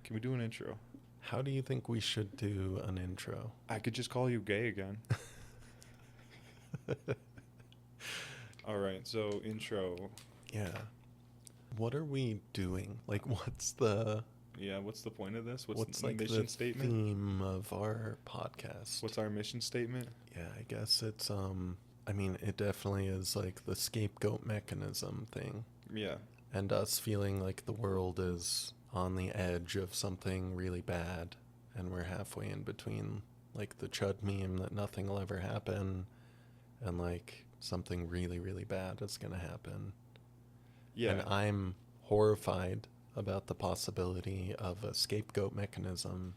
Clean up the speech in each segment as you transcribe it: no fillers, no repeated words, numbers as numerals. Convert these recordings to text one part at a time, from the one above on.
Can we do an intro? How do you think we should do an intro? I could just call you gay again. All right, so intro. Yeah. What are we doing? Like, what's the Yeah, what's the point of this? What's the like mission the statement? theme of our podcast? What's our mission statement? Yeah, I guess it's I mean, it definitely is like the scapegoat mechanism thing, Yeah. and us feeling like the world is on the edge of something really bad, and we're halfway in between, like the Chud meme that nothing will ever happen, and like something really, really bad is gonna happen. Yeah. And I'm horrified about the possibility of a scapegoat mechanism,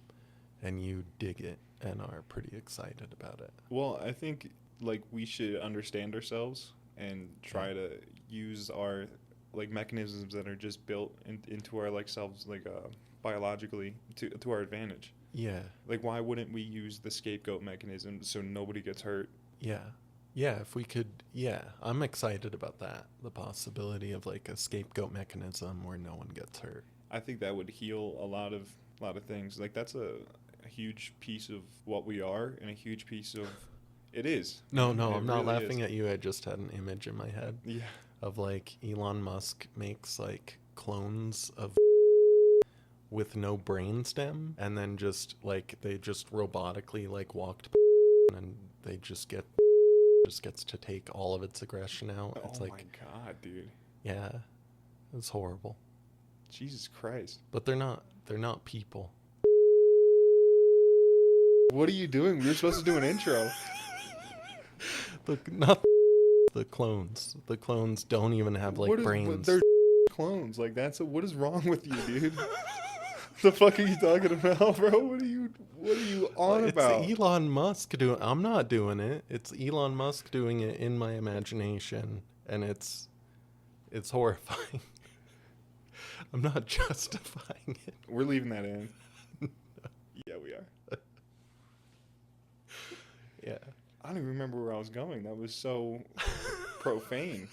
and you dig it and are pretty excited about it. Well, I think like we should understand ourselves and try to use our like mechanisms that are just built into our like selves like biologically to our advantage. Yeah, Like why wouldn't we use the scapegoat mechanism so nobody gets hurt? yeah. Yeah, if we could, yeah, I'm excited about that. The possibility of like a scapegoat mechanism where no one gets hurt. I think that would heal a lot of things. Like that's a huge piece of what we are and a huge piece of it is. No, It I'm not really laughing is. at you. I just had an image in my head Yeah. of like Elon Musk makes like clones of with no brainstem, and then just like they just robotically like walked and they just gets to take all of its aggression out. It's Oh like, my god, dude. yeah, it's horrible. Jesus Christ. But they're not people. What are you doing? We were supposed to do an intro. Not the clones. The clones don't even have like brains. They're clones. Like that's what is wrong with you, dude? The fuck are you talking about, bro? What are you on about? It's Elon Musk doing. I'm not doing it. It's Elon Musk doing it in my imagination, and it's horrifying. I'm not justifying it. We're leaving that in. Yeah, we are. Yeah. I don't even remember where I was going. That was so profane.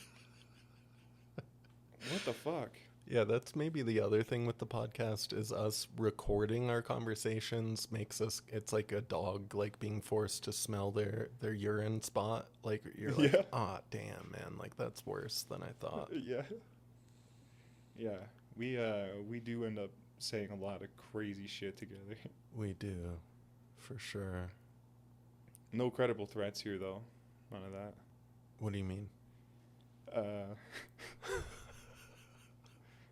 What the fuck? Yeah, that's maybe the other thing with the podcast is us recording our conversations makes us, it's like a dog like being forced to smell their urine spot. Like you're like, Yeah. ah, damn, man, like that's worse than I thought. Yeah. Yeah. We do end up saying a lot of crazy shit together. We do, for sure. No credible threats here though. None of that. What do you mean?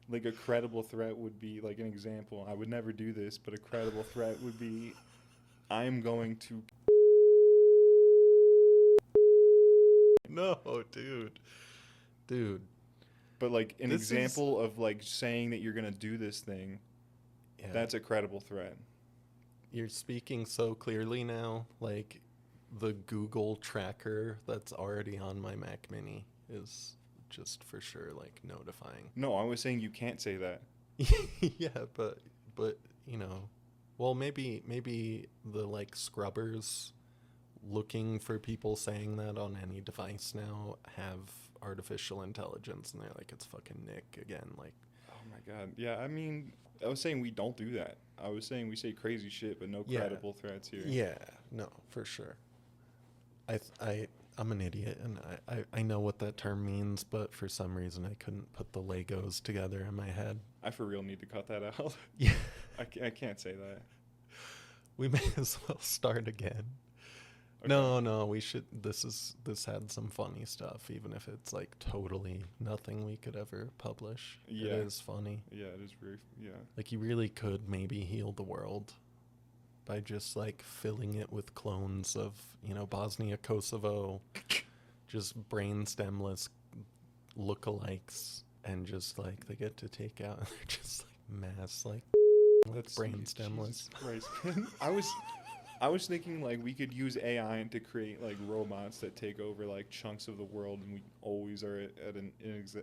Like a credible threat would be like an example. I would never do this, but a credible threat would be I'm going to No, dude. but like an This example of like saying that you're going to do this thing, Yeah, that's a credible threat. you're speaking so clearly now. Like the Google tracker that's already on my Mac Mini is just for sure like notifying. No, I was saying you can't say that. Yeah, but you know, well, maybe the like scrubbers looking for people saying that on any device now have artificial intelligence, and they're like, it's fucking Nick again. Like, Oh my god. Yeah, I mean, I was saying we don't do that. I was saying we say crazy shit, but no Yeah. credible threats here. yeah, no, for sure. I'm an idiot, and I know what that term means, but for some reason I couldn't put the Legos together in my head. I for real need to cut that out. Yeah, I can't say that. we may as well start again. Okay. No, we should. This had some funny stuff, even if it's like totally nothing we could ever publish. Yeah. It is funny. Yeah, it is very, yeah. Like you really could maybe heal the world by just like filling it with clones of, Bosnia, Kosovo, just brainstemless lookalikes, and just like they get to take out, and they're just like mass like That's brainstemless. Jesus Christ. I was thinking like we could use AI to create like robots that take over like chunks of the world, and we always are at an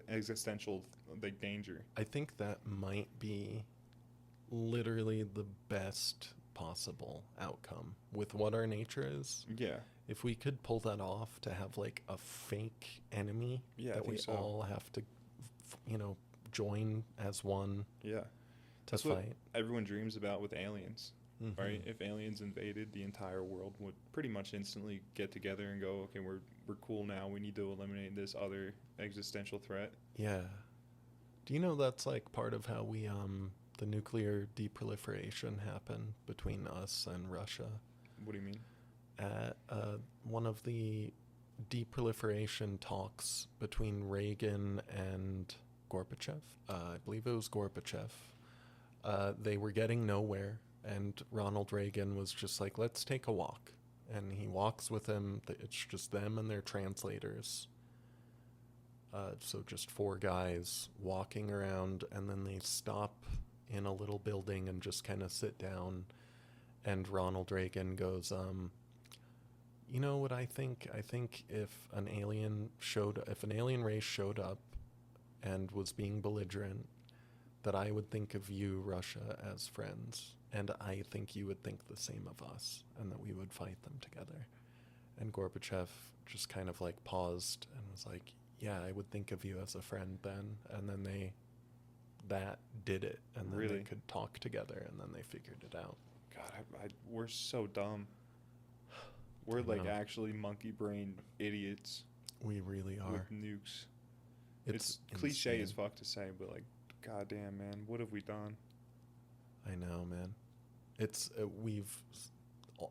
existential like danger. I think that might be literally the best possible outcome with what our nature is. Yeah. If we could pull that off, to have like a fake enemy Yeah, I that we think so. all have to, join as one. Yeah. to That's what fight. everyone dreams about with aliens, right? Hmm. If aliens invaded, the entire world would pretty much instantly get together and go, okay, we're cool now. We need to eliminate this other existential threat. Yeah. Do you know that's like part of how we the nuclear deproliferation happened between us and Russia? What do you mean? At one of the deproliferation talks between Reagan and Gorbachev, I believe it was Gorbachev, they were getting nowhere, and Ronald Reagan was just like, let's take a walk. And he walks with him. It's just them and their translators. So just four guys walking around, and then they stop in a little building and just kind of sit down. And Ronald Reagan goes, you know what I think? I think if an alien race showed up and was being belligerent, that I would think of you, Russia, as friends, and I think you would think the same of us, and that we would fight them together. And Gorbachev just kind of like paused and was like, yeah, I would think of you as a friend then. And then that did it, and then Really? they could talk together, and then they figured it out. God, we're so dumb. We're I like know. actually monkey brain idiots We really are. with nukes. It's It's cliche as insane. fuck to say, but like, goddamn, man, what have we done? I know, man. It's we've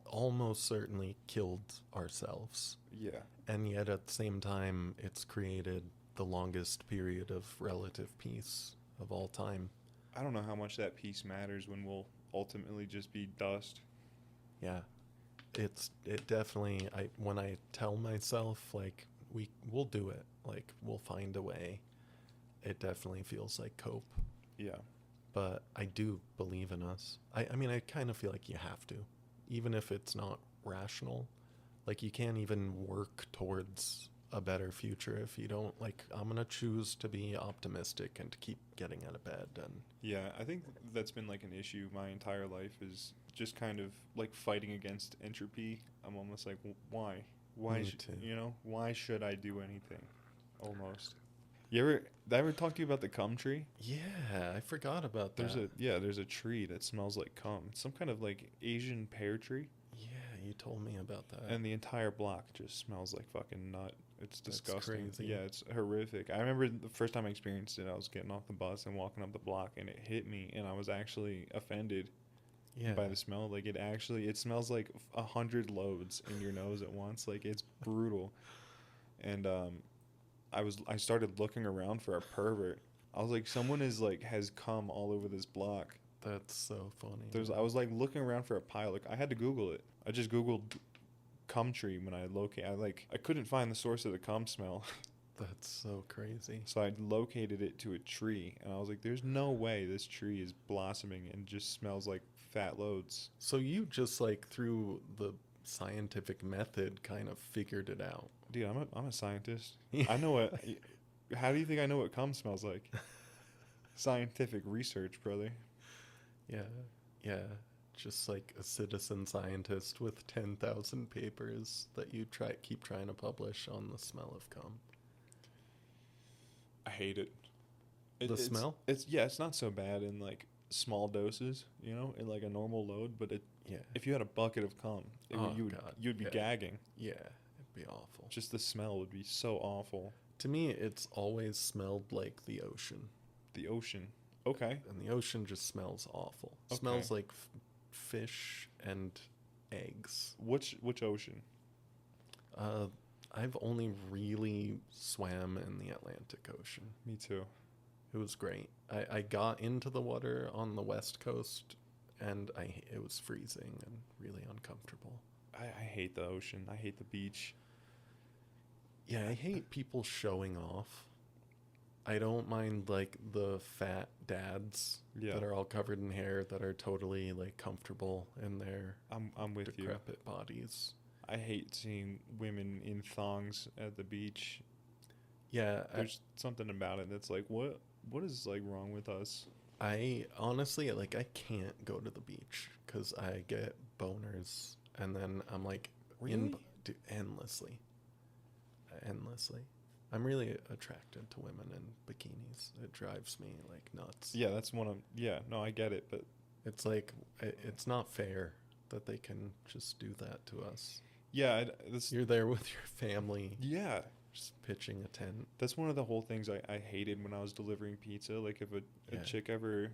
almost certainly killed ourselves, Yeah, and yet at the same time, it's created the longest period of relative peace of all time. I don't know how much that peace matters when we'll ultimately just be dust. Yeah, it definitely. I when I tell myself like we'll do it, like we'll find a way. It definitely feels like cope, Yeah, but I do believe in us. I mean, I kind of feel like you have to, even if it's not rational. Like, you can't even work towards a better future if you don't, like, I'm gonna choose to be optimistic and to keep getting out of bed. And yeah. I think that's been like an issue my entire life is just kind of like fighting against entropy. I'm almost like, why? Why? me too. Why should I do anything? Almost. Did I ever talk to you about the cum tree? Yeah, I forgot about There's that. there's a tree that smells like cum. It's some kind of like Asian pear tree, Yeah, you told me about that. and the entire block just smells like fucking nut. It's That's disgusting. crazy. Yeah, it's horrific. I remember the first time I experienced it, I was getting off the bus and walking up the block, and it hit me, and I was actually offended Yeah. by the smell. Like it smells like 100 loads in your nose at once. Like it's brutal. And I started looking around for a pervert. I was like, someone has cum all over this block. That's so funny. I was like looking around for a pile. Like I had to Google it. I just Googled cum tree when I couldn't find the source of the cum smell. That's so crazy. So I located it to a tree, and I was like, there's no way this tree is blossoming and just smells like fat loads. So you just like through the scientific method kind of figured it out. Dude, I'm a scientist. I know what. How do you think I know what cum smells like? Scientific research, brother. Yeah, yeah. Just like a citizen scientist with 10,000 papers that you keep trying to publish on the smell of cum. I hate it. The smell? It's not so bad in like small doses, in like a normal load. But Yeah. if you had a bucket of cum, Oh, you would God, you'd be yeah. gagging. Yeah, it'd be awful. Just the smell would be so awful. To me, it's always smelled like the ocean. The ocean. Okay. And the ocean just smells awful. Okay. Smells like fish and eggs. Which ocean? Uh, I've only really swam in the Atlantic Ocean. Me too. It was great. I got into the water on the West Coast, and it was freezing and really uncomfortable. I hate the ocean. I hate the beach. Yeah, I hate people showing off. I don't mind like the fat dads Yeah. that are all covered in hair that are totally like comfortable in their I'm with you. decrepit bodies. I hate seeing women in thongs at the beach. Yeah, There's something about it that's like, what is like wrong with us? I honestly like I can't go to the beach because I get boners, and then I'm like Really? endlessly. I'm really attracted to women in bikinis. things. It drives me like nuts. Yeah, that's one of. Yeah, no, I get it, but It's like it's not fair that they can just do that to us. yeah, this. You're there with your family, Yeah, just pitching a tent. that's one of the whole things I hated when I was delivering pizza. Like if a Yeah. chick ever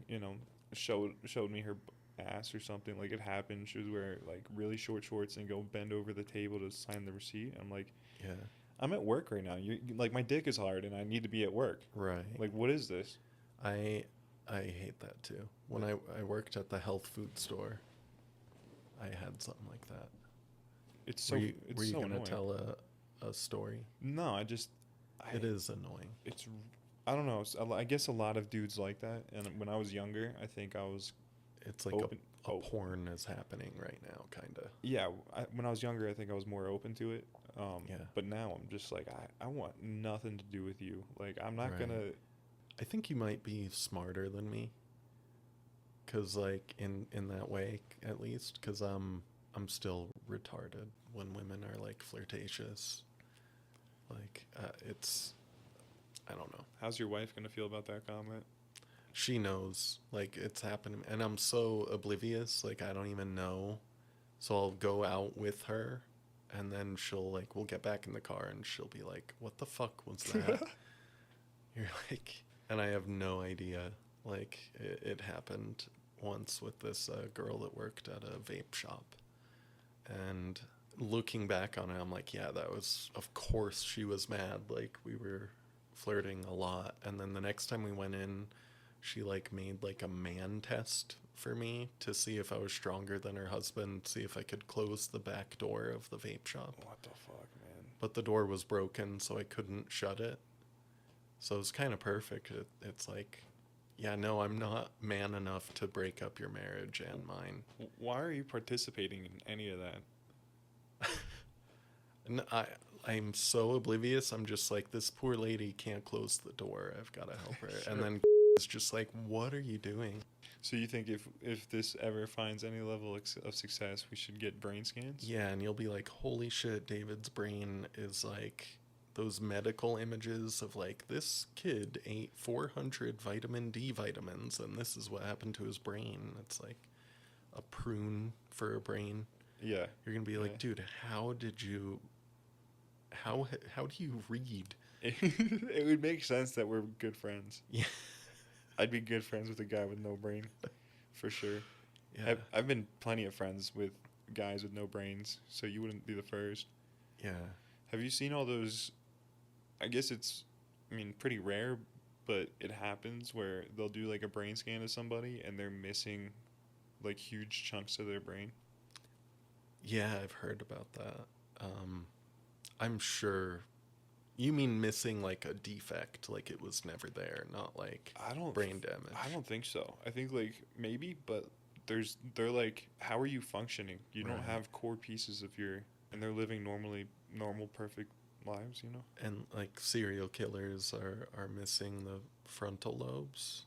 showed me her ass or something, like it happened. She was wearing like really short shorts and go bend over the table to sign the receipt. I'm like, Yeah. I'm at work right now. Like my dick is hard and I need to be at work. Right. Like what is this? I I hate that too. When I worked at the health food store, I had something like that. It's Were so you, it's were you so gonna annoying. tell a story? No, It is annoying. it's I don't know. I guess a lot of dudes like that. And when I was younger, I think I was It's like open. a porn is happening right now, kind of. Yeah, when I was younger, I think I was more open to it. Yeah. But now I'm just like, I want nothing to do with you. Like, I'm not Right. gonna. I think you might be smarter than me. Cause like in that way, at least, cause I'm still retarded when women are like flirtatious. Like it's I don't know. How's your wife gonna feel about that comment? She knows like it's happening, and I'm so oblivious. Like I don't even know. So I'll go out with her, and then we'll get back in the car, and she'll be like, "What the fuck was that?" You're like, and I have no idea. Like it happened once with this girl that worked at a vape shop, and looking back on it, I'm like, yeah, that was, of course she was mad. Like we were flirting a lot, and then the next time we went in, she like made like a man test for me to see if I was stronger than her husband, see if I could close the back door of the vape shop. What the fuck, man? But the door was broken, so I couldn't shut it. So it was kind of perfect. It's like, yeah, no, I'm not man enough to break up your marriage and mine. Why are you participating in any of that? And I'm so oblivious. I'm just like, this poor lady can't close the door. I've got to help her. Sure. And then is just like, what are you doing? So you think if this ever finds any level of success, we should get brain scans? Yeah, and you'll be like, holy shit, David's brain is like those medical images of like, this kid ate 400 vitamin D vitamins and this is what happened to his brain. It's like a prune for a brain. Yeah. You're going to be like, Yeah. dude, how do you read? It would make sense that we're good friends. Yeah. I'd be good friends with a guy with no brain, for sure. Yeah. I've been plenty of friends with guys with no brains, so you wouldn't be the first. Yeah. Have you seen all those? I guess pretty rare, but it happens where they'll do like a brain scan of somebody and they're missing like huge chunks of their brain. Yeah, I've heard about that. I'm sure you mean missing like a defect, like it was never there, not like brain damage. I don't think so. I think like maybe, but they're like, how are you functioning? You don't Right. have core pieces of and they're living normal, perfect lives, you know? And like serial killers are missing the frontal lobes,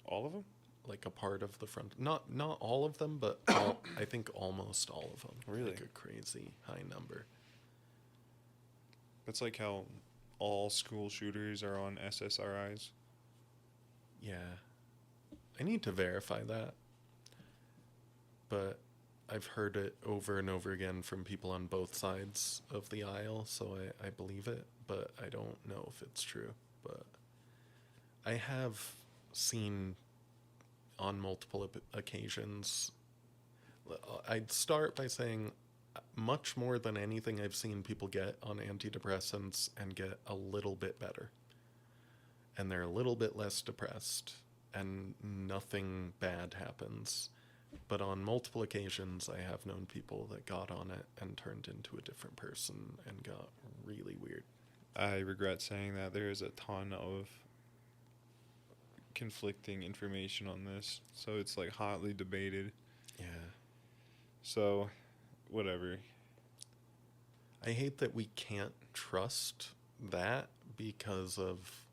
All of them? like a part of the front. Not all of them, but I think almost all of them. Really? Like a crazy high number. That's like how all school shooters are on SSRIs. Yeah. I need to verify that. But I've heard it over and over again from people on both sides of the aisle, so I believe it, but I don't know if it's true. But I have seen on multiple occasions. I'd start by saying much more than anything I've seen people get on antidepressants and get a little bit better. And they're a little bit less depressed and nothing bad happens. But on multiple occasions, I have known people that got on it and turned into a different person and got really weird. I regret saying that. There is a ton of conflicting information on this, so it's like hotly debated. Yeah. So, whatever. I hate that we can't trust that because of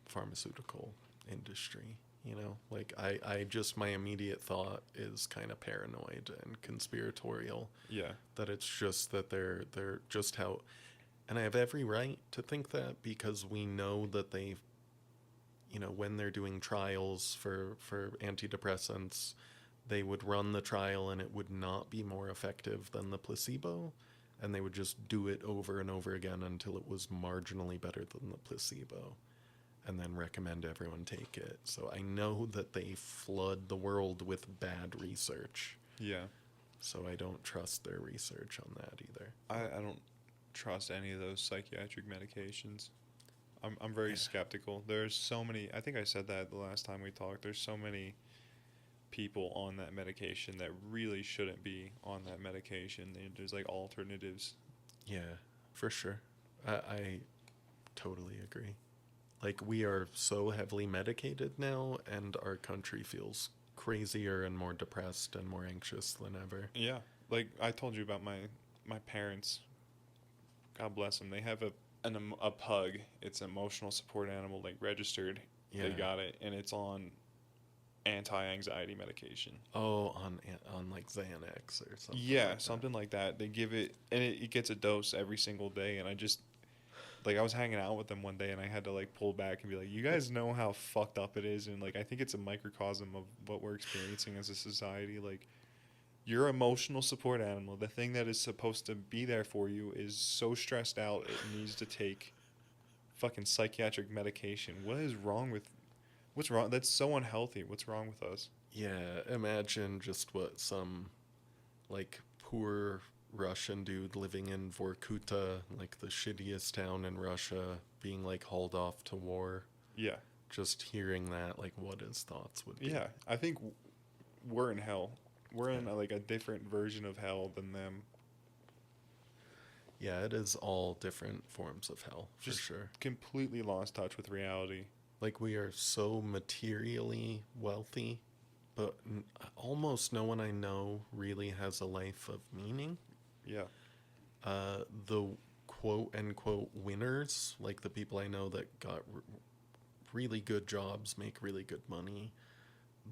pharmaceutical industry, you know? Like, I just, my immediate thought is kind of paranoid and conspiratorial. Yeah. That it's just that they're just how... And I have every right to think that because we know that they when they're doing trials for antidepressants, they would run the trial and it would not be more effective than the placebo. And they would just do it over and over again until it was marginally better than the placebo, and then recommend everyone take it. So I know that they flood the world with bad research. Yeah. So I don't trust their research on that either. I don't trust any of those psychiatric medications. I'm very skeptical. There's so many, I think I said that the last time we talked, there's so many people on that medication that really shouldn't be on that medication. There's like alternatives. Yeah, for sure. I totally agree. Like, we are so heavily medicated now, and our country feels crazier and more depressed and more anxious than ever. Yeah. Like I told you about my parents. God bless them. They have a pug. It's an emotional support animal, like registered. Yeah. They got it, and it's on anti-anxiety medication. Oh, on like Xanax or something. Yeah, like something like that. They give it, and it gets a dose every single day. And I just, like, I was hanging out with them one day, and I had to like pull back and be like, "You guys know how fucked up it is," and like I think it's a microcosm of what we're experiencing as a society. Like, your emotional support animal, the thing that is supposed to be there for you, is so stressed out it needs to take fucking psychiatric medication. What's wrong? That's so unhealthy. What's wrong with us? Yeah, imagine just what some like poor Russian dude living in Vorkuta, like the shittiest town in Russia, being like hauled off to war. Yeah. Just hearing that, like what his thoughts would be. Yeah, I think we're in hell. We're in like a different version of hell than them. Yeah, it is all different forms of hell, for Just sure. completely lost touch with reality. Like, we are so materially wealthy, but almost no one I know really has a life of meaning. Yeah. The quote unquote winners, like the people I know that got really good jobs, make really good money,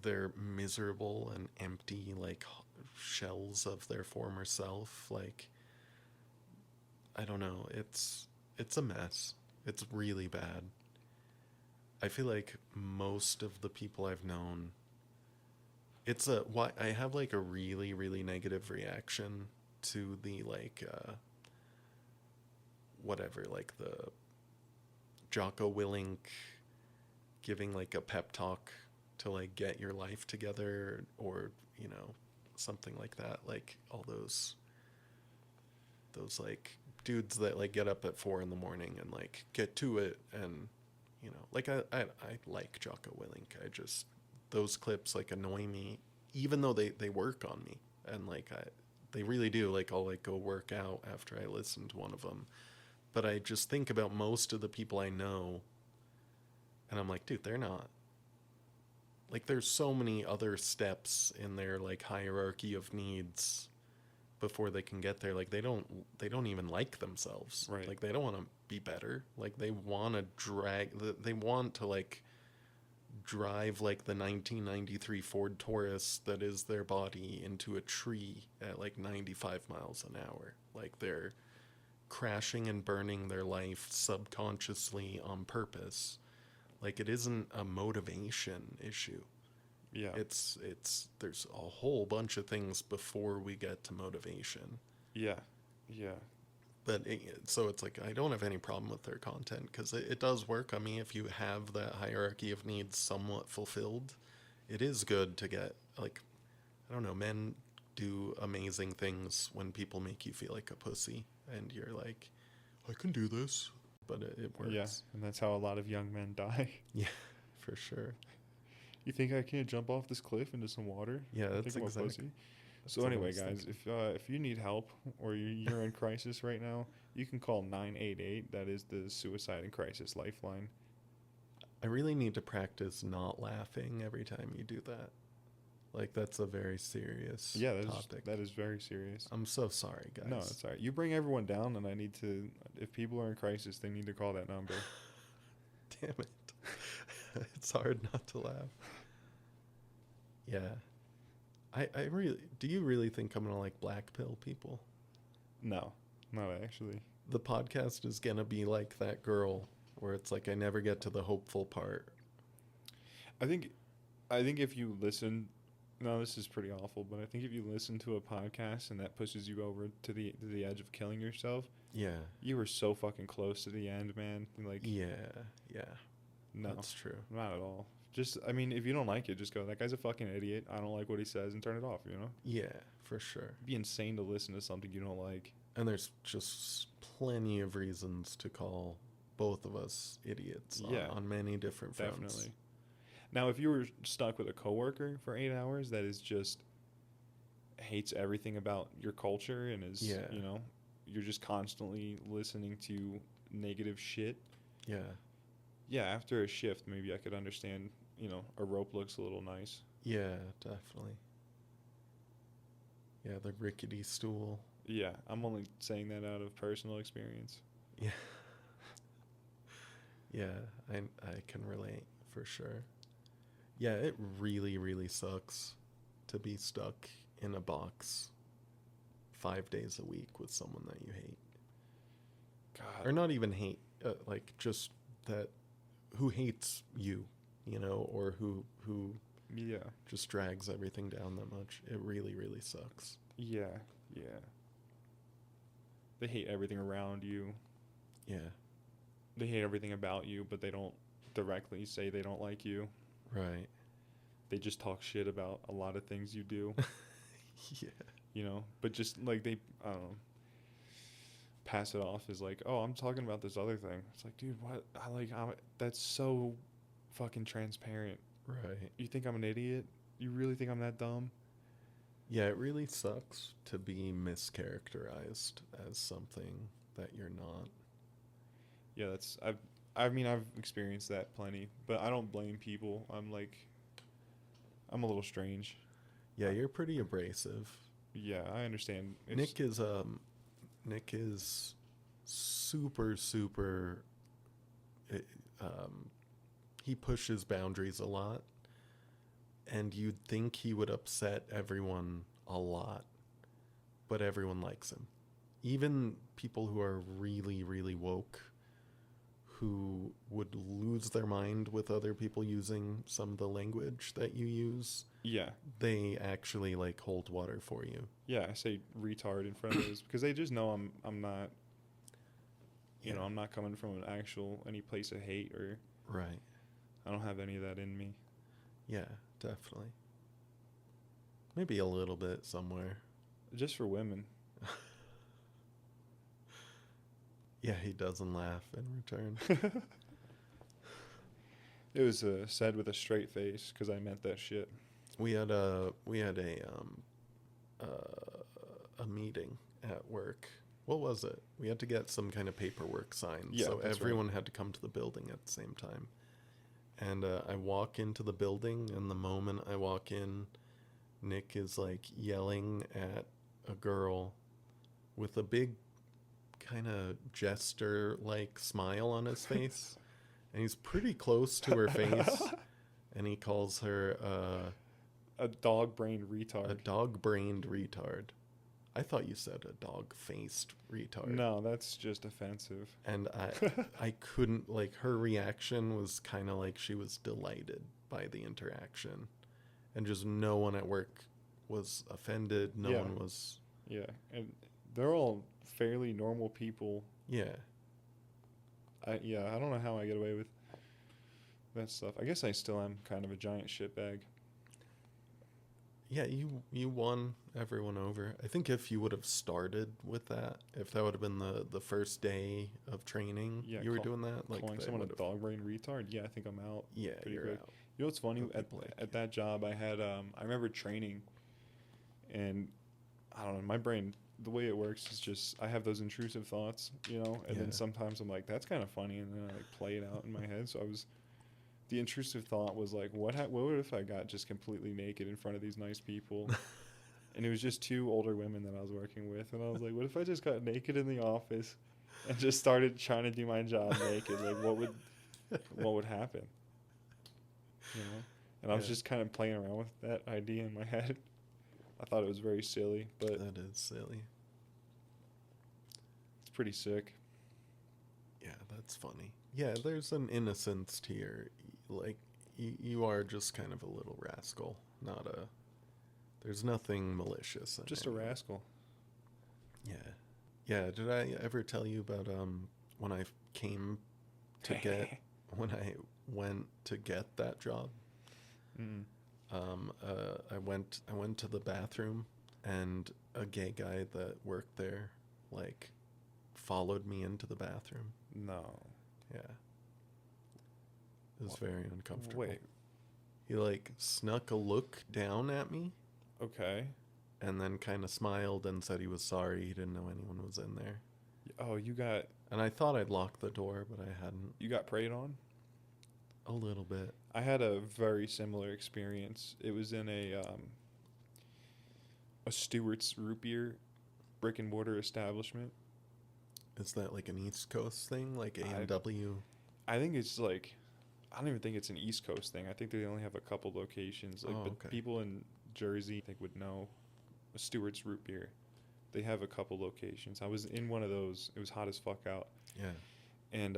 they're miserable and empty, like shells of their former self. Like, I don't know. It's a mess. It's really bad. I feel like most of the people I've known, I have like a really, really negative reaction to the like whatever, like the Jocko Willink giving like a pep talk to like get your life together, or something like that. Like all those like dudes that like get up at 4 a.m. and like get to it, and like I like Jocko Willink. Those clips like annoy me, even though they work on me, and like they really do. Like, I'll like go work out after I listen to one of them, but I just think about most of the people I know, and I'm like, dude, they're not. Like, there's so many other steps in their like hierarchy of needs before they can get there. Like, they don't even like themselves. Right. Like, they don't want to be better. Like, they want to like drive like the 1993 Ford Taurus that is their body into a tree at like 95 miles an hour. Like, they're crashing and burning their life subconsciously on purpose. Like, it isn't a motivation issue. Yeah. It's there's a whole bunch of things before we get to motivation. Yeah. Yeah. But so it's like, I don't have any problem with their content, because it does work on me. If you have that hierarchy of needs somewhat fulfilled, it is good to get, like, I don't know, men do amazing things when people make you feel like a pussy, and you're like, I can do this, but it works. Yeah, and that's how a lot of young men die. Yeah, for sure. You think I can't jump off this cliff into some water? Yeah, that's exactly. So anyway, guys, if you need help, or you're in crisis right now, you can call 988. That is the Suicide and Crisis Lifeline. I really need to practice not laughing every time you do that. Like, that's a very serious topic. That is very serious. I'm so sorry, guys. No, it's all right. You bring everyone down, and I need to, if people are in crisis, they need to call that number. Damn it. It's hard not to laugh. Yeah. I really, do you really think I'm gonna like black pill people? No, not actually. The podcast is gonna be like that girl where it's like, I never get to the hopeful part. I think if you listen, no, this is pretty awful, but I think if you listen to a podcast and that pushes you over to the edge of killing yourself, Yeah. you were so fucking close to the end, man. Like, Yeah. Yeah. no, That's true. not at all. Just, I mean, if you don't like it, just go, that guy's a fucking idiot. I don't like what he says, and turn it off, you know? Yeah, for sure. It'd be insane to listen to something you don't like. And there's just plenty of reasons to call both of us idiots on many different fronts. Definitely. Now, if you were stuck with a coworker for 8 hours that is just hates everything about your culture and is, you know, you're just constantly listening to negative shit. Yeah. Yeah, after a shift, maybe I could understand, you know, a rope looks a little nice. Yeah, definitely. Yeah, the rickety stool. Yeah, I'm only saying that out of personal experience. Yeah. Yeah, I can relate for sure. Yeah, it really, really sucks to be stuck in a box 5 days a week with someone that you hate. God. Or not even hate, like just that, who hates you, you know, or who Yeah. just drags everything down that much. It really, really sucks. Yeah, yeah. They hate everything around you. Yeah. They hate everything about you, but they don't directly say they don't like you. Right. They just talk shit about a lot of things you do. Yeah. You know, but just like they, I don't know, pass it off as like, oh, I'm talking about this other thing. It's like, dude, what? That's so fucking transparent. Right. You think I'm an idiot? You really think I'm that dumb? Yeah, it really sucks to be mischaracterized as something that you're not. Yeah, I mean, I've experienced that plenty, but I don't blame people. I'm a little strange. Yeah, you're pretty abrasive. Yeah, I understand. Nick is super he pushes boundaries a lot, and you'd think he would upset everyone a lot, but everyone likes him. Even people who are really, really woke, who would lose their mind with other people using some of the language that you use. Yeah. They actually like hold water for you. Yeah, I say retard in front of those because they just know I'm not, you know, I'm not coming from any place of hate or. Right. I don't have any of that in me. Yeah, definitely. Maybe a little bit somewhere. Just for women. Yeah, he doesn't laugh in return. It was said with a straight face because I meant that shit. We had a meeting at work. What was it? We had to get some kind of paperwork signed. Yeah, so that's everyone right. had to come to the building at the same time. And I walk into the building, and the moment I walk in, Nick is like yelling at a girl with a big kind of jester-like smile on his face. And he's pretty close to her face. And he calls her a dog-brained retard. a dog-brained retard. I thought you said a dog-faced retard. No, that's just offensive. And I couldn't, like, her reaction was kind of like she was delighted by the interaction. And just no one at work was offended. No one was. Yeah, and they're all fairly normal people. Yeah. I don't know how I get away with that stuff. I guess I still am kind of a giant shitbag. Yeah, you won everyone over. I think if you would have started with that, if that would have been the first day of training, you were doing that. Like calling someone a dog-brained retard. Yeah, I think I'm out. Yeah, you're quick. out. You know what's funny? At that job, I had I remember training, and I don't know, my brain, the way it works is just I have those intrusive thoughts, you know, and then sometimes I'm like, that's kind of funny, and then I like play it out in my head. So the intrusive thought was like, what if I got just completely naked in front of these nice people? And it was just 2 older women that I was working with, and I was like, what if I just got naked in the office and just started trying to do my job naked? Like, what would happen? You know? And I was just kind of playing around with that idea in my head. I thought it was very silly, but that is silly. It's pretty sick. Yeah, that's funny. Yeah, there's an innocence to your, like, You are just kind of a little rascal, not a. There's nothing malicious in Just it. a rascal. Yeah, yeah. Did I ever tell you about when I came to get when I went to get that job? Mm. I went to the bathroom, and a gay guy that worked there, like, followed me into the bathroom. No. Yeah, it was very uncomfortable. Wait. He like snuck a look down at me, Okay. and then kind of smiled and said he was sorry. He didn't know anyone was in there. Oh, And I thought I'd locked the door, but I hadn't. you got preyed on? A little bit. I had a very similar experience. It was in a Stewart's root beer brick and mortar establishment. Is that like an East Coast thing, like I- A&W? I think it's like, I don't even think it's an East Coast thing. I think they only have a couple locations. Like, Oh, but okay. people in Jersey, I think, would know a Stewart's root beer. They have a couple locations. I was in one of those. It was hot as fuck out, Yeah. and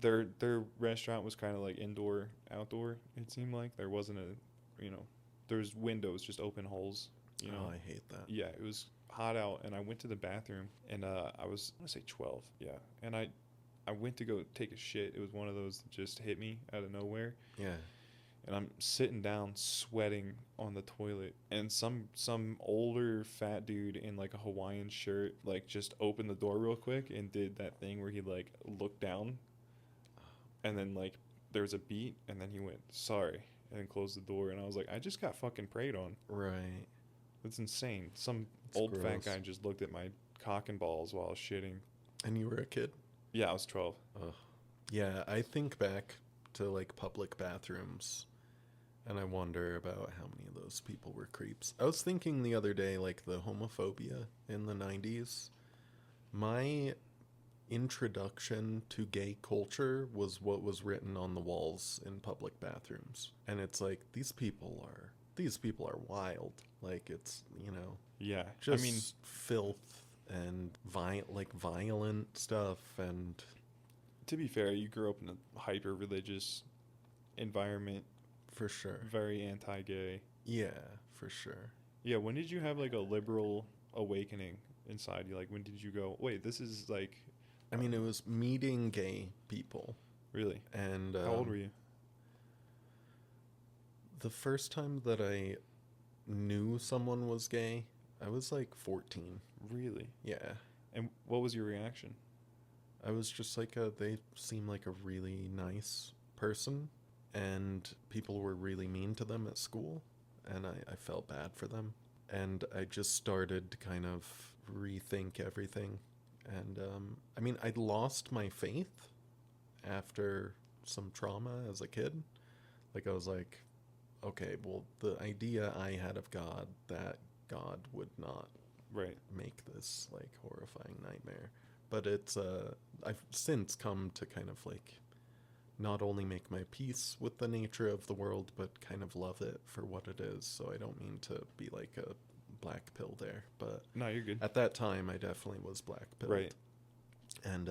their restaurant was kind of like indoor, outdoor. It seemed like there wasn't there was windows, just open holes. Oh, I hate that. Yeah, it was hot out, and I went to the bathroom, and I was, I want to say 12, yeah, and I went to go take a shit. It was one of those that just hit me out of nowhere, Yeah. and I'm sitting down, sweating on the toilet, and some older fat dude in like a Hawaiian shirt like just opened the door real quick and did that thing where he like looked down, and then like there was a beat, and then he went sorry, and then closed the door, and I was like, I just got fucking preyed on. Right. That's insane. Some It's old fat gross. guy just looked at my cock and balls while I was shitting. And you were a kid? Yeah, I was 12. Ugh. Yeah, I think back to like public bathrooms, and I wonder about how many of those people were creeps. I was thinking the other day, like the homophobia in the 90s. My introduction to gay culture was what was written on the walls in public bathrooms. And it's like these people are wild. Like it's, Yeah, just I mean, filth and violent stuff. And to be fair, you grew up in a hyper religious environment, for sure. very anti-gay. Yeah, for sure. Yeah, when did you have like a liberal awakening inside you? Like, when did you go, wait, this is like, I mean, it was meeting gay people. really? And How old were you? the first time that I knew someone was gay, I was like 14. Really? Yeah. And what was your reaction? I was just like, they seem like a really nice person, and people were really mean to them at school, and I felt bad for them. And I just started to kind of rethink everything. And I mean, I lost my faith after some trauma as a kid. Like, I was like, okay, well, the idea I had of God, that God would not Right. make this like horrifying nightmare. But it's I've since come to kind of like not only make my peace with the nature of the world, but kind of love it for what it is. So I don't mean to be like a black pill there, but No, you're good. at that time I definitely was black pilled. Right. And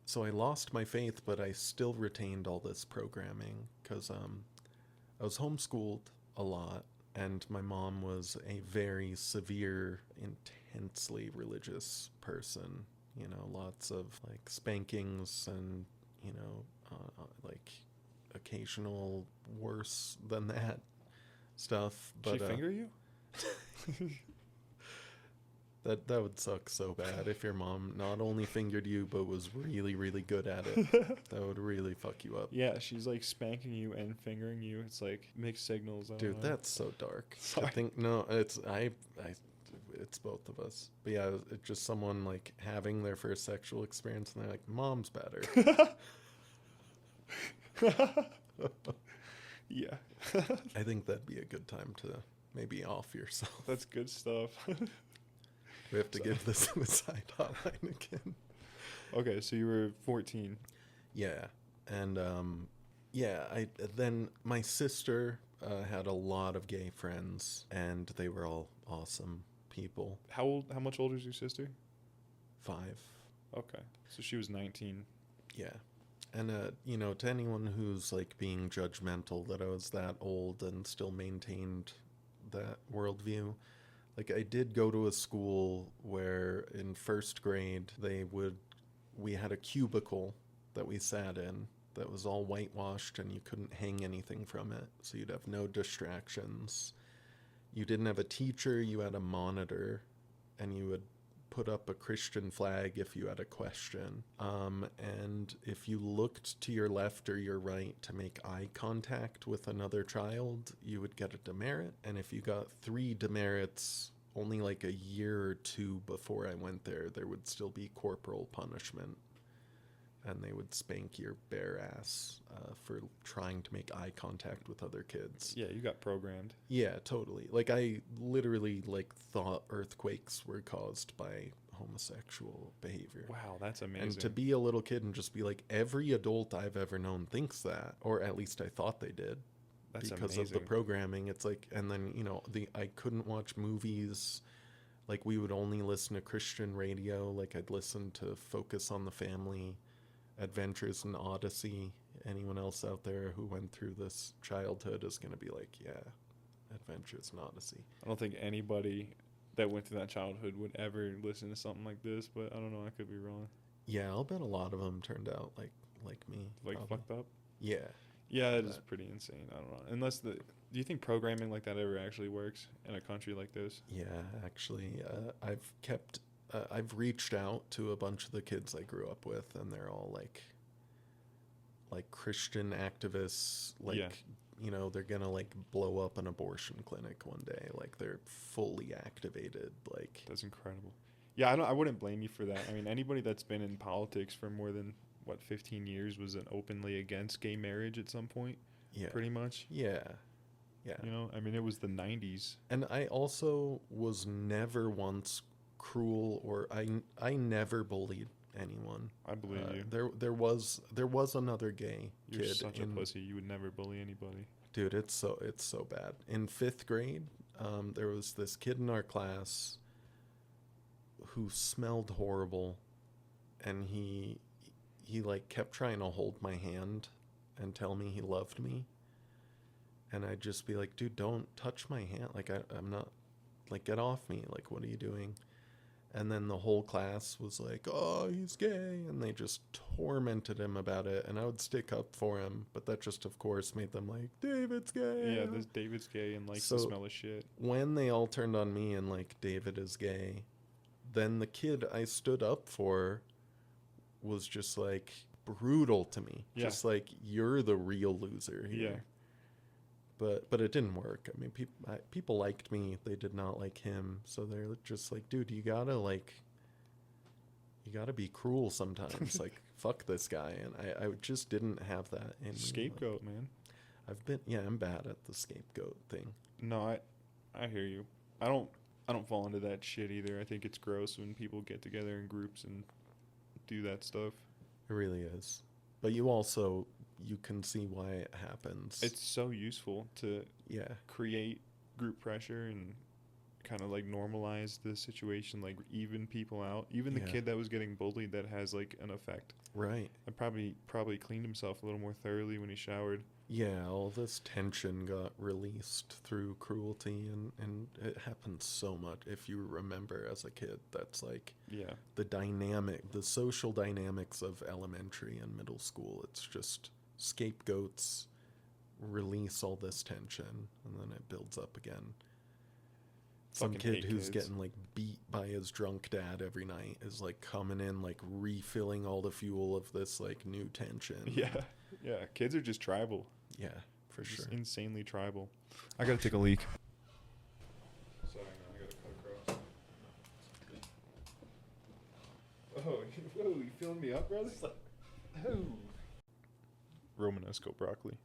so I lost my faith, but I still retained all this programming because I was homeschooled a lot, and my mom was a very severe, intensely religious person. Lots of like spankings and, like occasional worse than that stuff. But Did she finger you? that would suck so bad if your mom not only fingered you but was really, really good at it. That would really fuck you up. Yeah, she's like spanking you and fingering you. It's like mixed signals. I don't Dude, know. that's so dark. Sorry. I think it's both of us. But yeah, it's just someone like having their first sexual experience and they're like, mom's better. Yeah. I think that'd be a good time to maybe off yourself. That's good stuff. We have to So- give the suicide hotline again. Okay, so you were 14. Yeah, and I then my sister had a lot of gay friends, and they were all awesome people. How much older is your sister? 5. Okay, so she was 19. Yeah, And you know, to anyone who's like being judgmental that I was that old and still maintained that worldview, like I did go to a school where in first grade we had a cubicle that we sat in that was all whitewashed and you couldn't hang anything from it, so you'd have no distractions. You didn't have a teacher, you had a monitor, and you would put up a Christian flag if you had a question. And if you looked to your left or your right to make eye contact with another child, you would get a demerit. And if you got 3 demerits only like a year or 2 before I went there, there would still be corporal punishment. And they would spank your bare ass for trying to make eye contact with other kids. Yeah, you got programmed. Yeah, totally. Like I literally like thought earthquakes were caused by homosexual behavior. Wow, that's amazing. And to be a little kid and just be like, every adult I've ever known thinks that, or at least I thought they did. That's because amazing. of the programming. It's like, and then, you know, I couldn't watch movies. Like we would only listen to Christian radio. Like I'd listen to Focus on the Family, Adventures in Odyssey. Anyone else out there who went through this childhood is going to be like, yeah, Adventures in Odyssey. I don't think anybody that went through that childhood would ever listen to something like this, but I don't know, I could be wrong. Yeah, I'll bet a lot of them turned out like me. Like probably. fucked up? Yeah. Yeah, it is pretty insane. I don't know. Do you think programming like that ever actually works in a country like this? Yeah, actually, I've reached out to a bunch of the kids I grew up with, and they're all like Christian activists. Like, Yeah. you know, they're gonna like blow up an abortion clinic one day. Like they're fully activated. Like That's incredible. Yeah, I wouldn't blame you for that. I mean, anybody that's been in politics for more than 15 years was openly against gay marriage at some point. yeah, Pretty much. yeah, yeah. You know, I mean, it was the 90s. And I also was never once cruel, or I never bullied anyone. I believe you. There was another gay You're kid. such a pussy. You would never bully anybody. Dude, it's so bad. In 5th grade, there was this kid in our class who smelled horrible, and he like kept trying to hold my hand and tell me he loved me. And I'd just be like, dude, don't touch my hand. Like I'm not, like, get off me. Like, what are you doing? And then the whole class was like, oh, he's gay. And they just tormented him about it. And I would stick up for him. But that just, of course, made them like, David's gay. Yeah, this David's gay and likes to smell of shit. When they all turned on me and like, David is gay, then the kid I stood up for was just like brutal to me. Yeah. Just like, you're the real loser here. Yeah. But it didn't work. I mean, people liked me. They did not like him. So they're just like, dude, you gotta be cruel sometimes. Like, fuck this guy. And I just didn't have that in me. Scapegoat, man. I'm bad at the scapegoat thing. No, I hear you. I don't fall into that shit either. I think it's gross when people get together in groups and do that stuff. It really is. But you can see why it happens. It's so useful to create group pressure and kind of like normalize the situation, like even people out. Even the kid that was getting bullied, that has like an effect. Right. And probably cleaned himself a little more thoroughly when he showered. Yeah, all this tension got released through cruelty, and it happens so much. If you remember as a kid, that's like the social dynamics of elementary and middle school. It's just scapegoats release all this tension, and then it builds up again. Some kid who's getting like beat by his drunk dad every night is like coming in like refilling all the fuel of this like new tension. Yeah. Kids are just tribal. Yeah, for sure. Just insanely tribal. I gotta take a leak. Sorry, man. I gotta cut across. Whoa, you feeling me up, brother? Oh. Romanesco broccoli.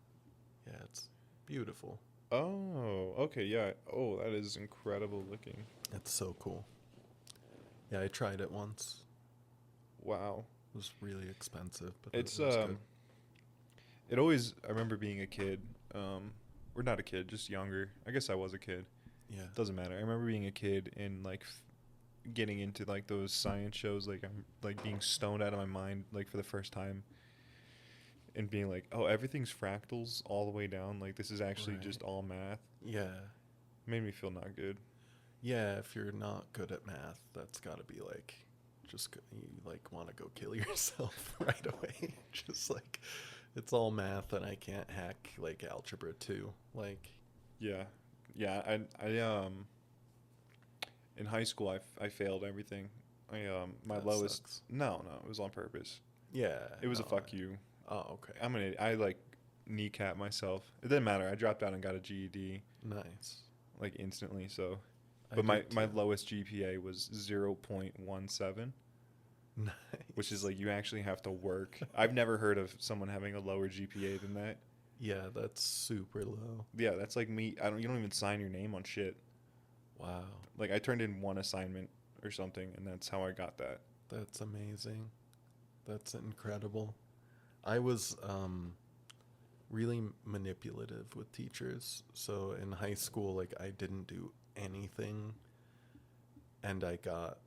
Yeah, it's beautiful. Oh, okay, yeah. Oh, that is incredible looking. It's so cool. Yeah, I tried it once. Wow. It was really expensive, but It's it was good. It always, I remember being a kid, or not a kid, just younger. I guess I was a kid. Yeah. Doesn't matter. I remember being a kid and like getting into like those science shows, like I'm like being stoned out of my mind like for the first time. and being like, oh, everything's fractals all the way down. Like this is actually Right. just all math. Yeah. Made me feel not good. Yeah, if you're not good at math, that's got to be like, you like want to go kill yourself right away. Just like, it's all math and I can't hack like algebra 2. Like, Yeah, yeah. I in high school I failed everything. My that lowest. sucks. No, it was on purpose. Yeah, It was a no. fuck you. Oh, okay. I like kneecap myself. It didn't matter. I dropped out and got a GED Nice. like instantly. So, I but did my too. lowest GPA was 0.17, which is Nice. like you actually have to work. I've never heard of someone having a lower GPA than that. Yeah, that's super low. Yeah, that's like me. I don't. You don't even sign your name on shit. Wow. Like I turned in one assignment or something, and that's how I got that. That's amazing. That's incredible. I was really manipulative with teachers. So in high school, like I didn't do anything and I got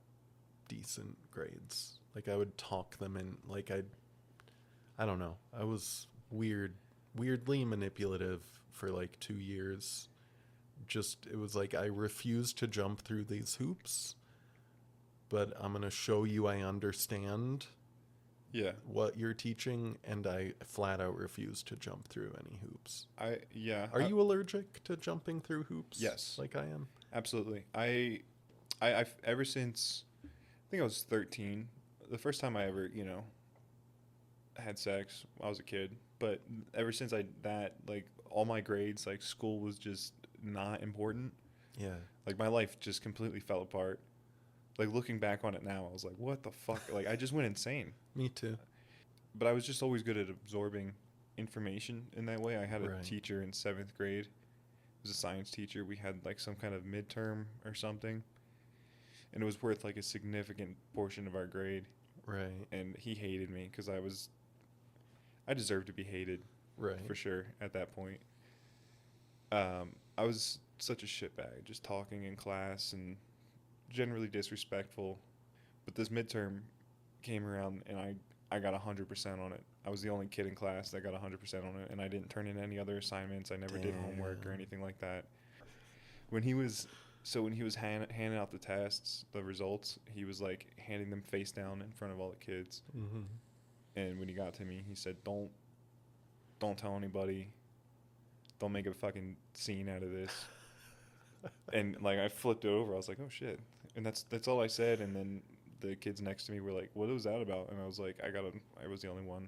decent grades. Like I would talk them in like I don't know. I was weirdly manipulative for like 2 years. Just it was like I refused to jump through these hoops, but I'm going to show you I understand Yeah, what you're teaching, and I flat out refuse to jump through any hoops. Are I you allergic to jumping through hoops? yes, Like I am? absolutely. I've ever since I think I was 13, the first time I ever had sex. I was a kid, but ever since like all my grades, like school was just not important. Yeah. Like my life just completely fell apart. Like looking back on it now, I was like, what the fuck? Like I just went insane. Me too. But I was just always good at absorbing information in that way. I had a Right. teacher in 7th grade. He was a science teacher. We had like some kind of midterm or something, and it was worth like a significant portion of our grade. Right. And he hated me because I deserved to be hated Right. for sure at that point. I was such a shitbag, just talking in class and generally disrespectful. But this midterm came around and I got 100% on it. I was the only kid in class that got 100% on it, and I didn't turn in any other assignments. I never did homework or Damn. anything like that. When he was when he was handing out the tests, the results, he was like handing them face down in front of all the kids. Mm-hmm. And when he got to me, he said, don't tell anybody. Don't make a fucking scene out of this." And like I flipped it over. I was like, "Oh shit." And that's all I said, and then the kids next to me were like, "What was that about?" And I was like, I was the only one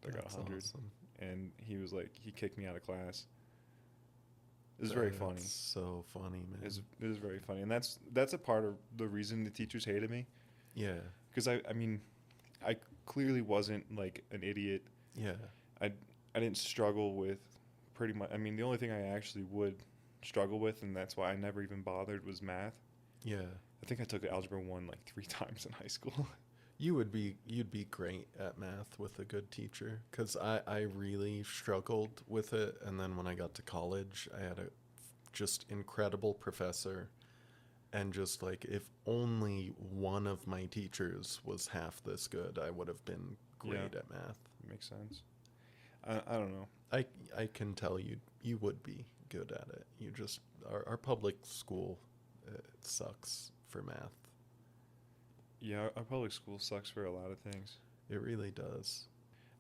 that got That's 100." awesome. And he was like, he kicked me out of class. It was very funny. That's so funny, man. It was very funny, and that's a part of the reason the teachers hated me, Yeah. because I mean, I clearly wasn't like an idiot. Yeah. I I didn't struggle with pretty much. I mean, the only thing I actually would struggle with, and that's why I never even bothered, was math. Yeah. I think I took algebra 1 like 3 times in high school. You'd be great at math with a good teacher, because I really struggled with it, and then when I got to college I had a just incredible professor, and just like if only one of my teachers was half this good I would have been great Yeah. at math. Makes sense. I don't know. I can tell you would be good at it. You just our public school it sucks for math. Yeah, our public school sucks for a lot of things. It really does.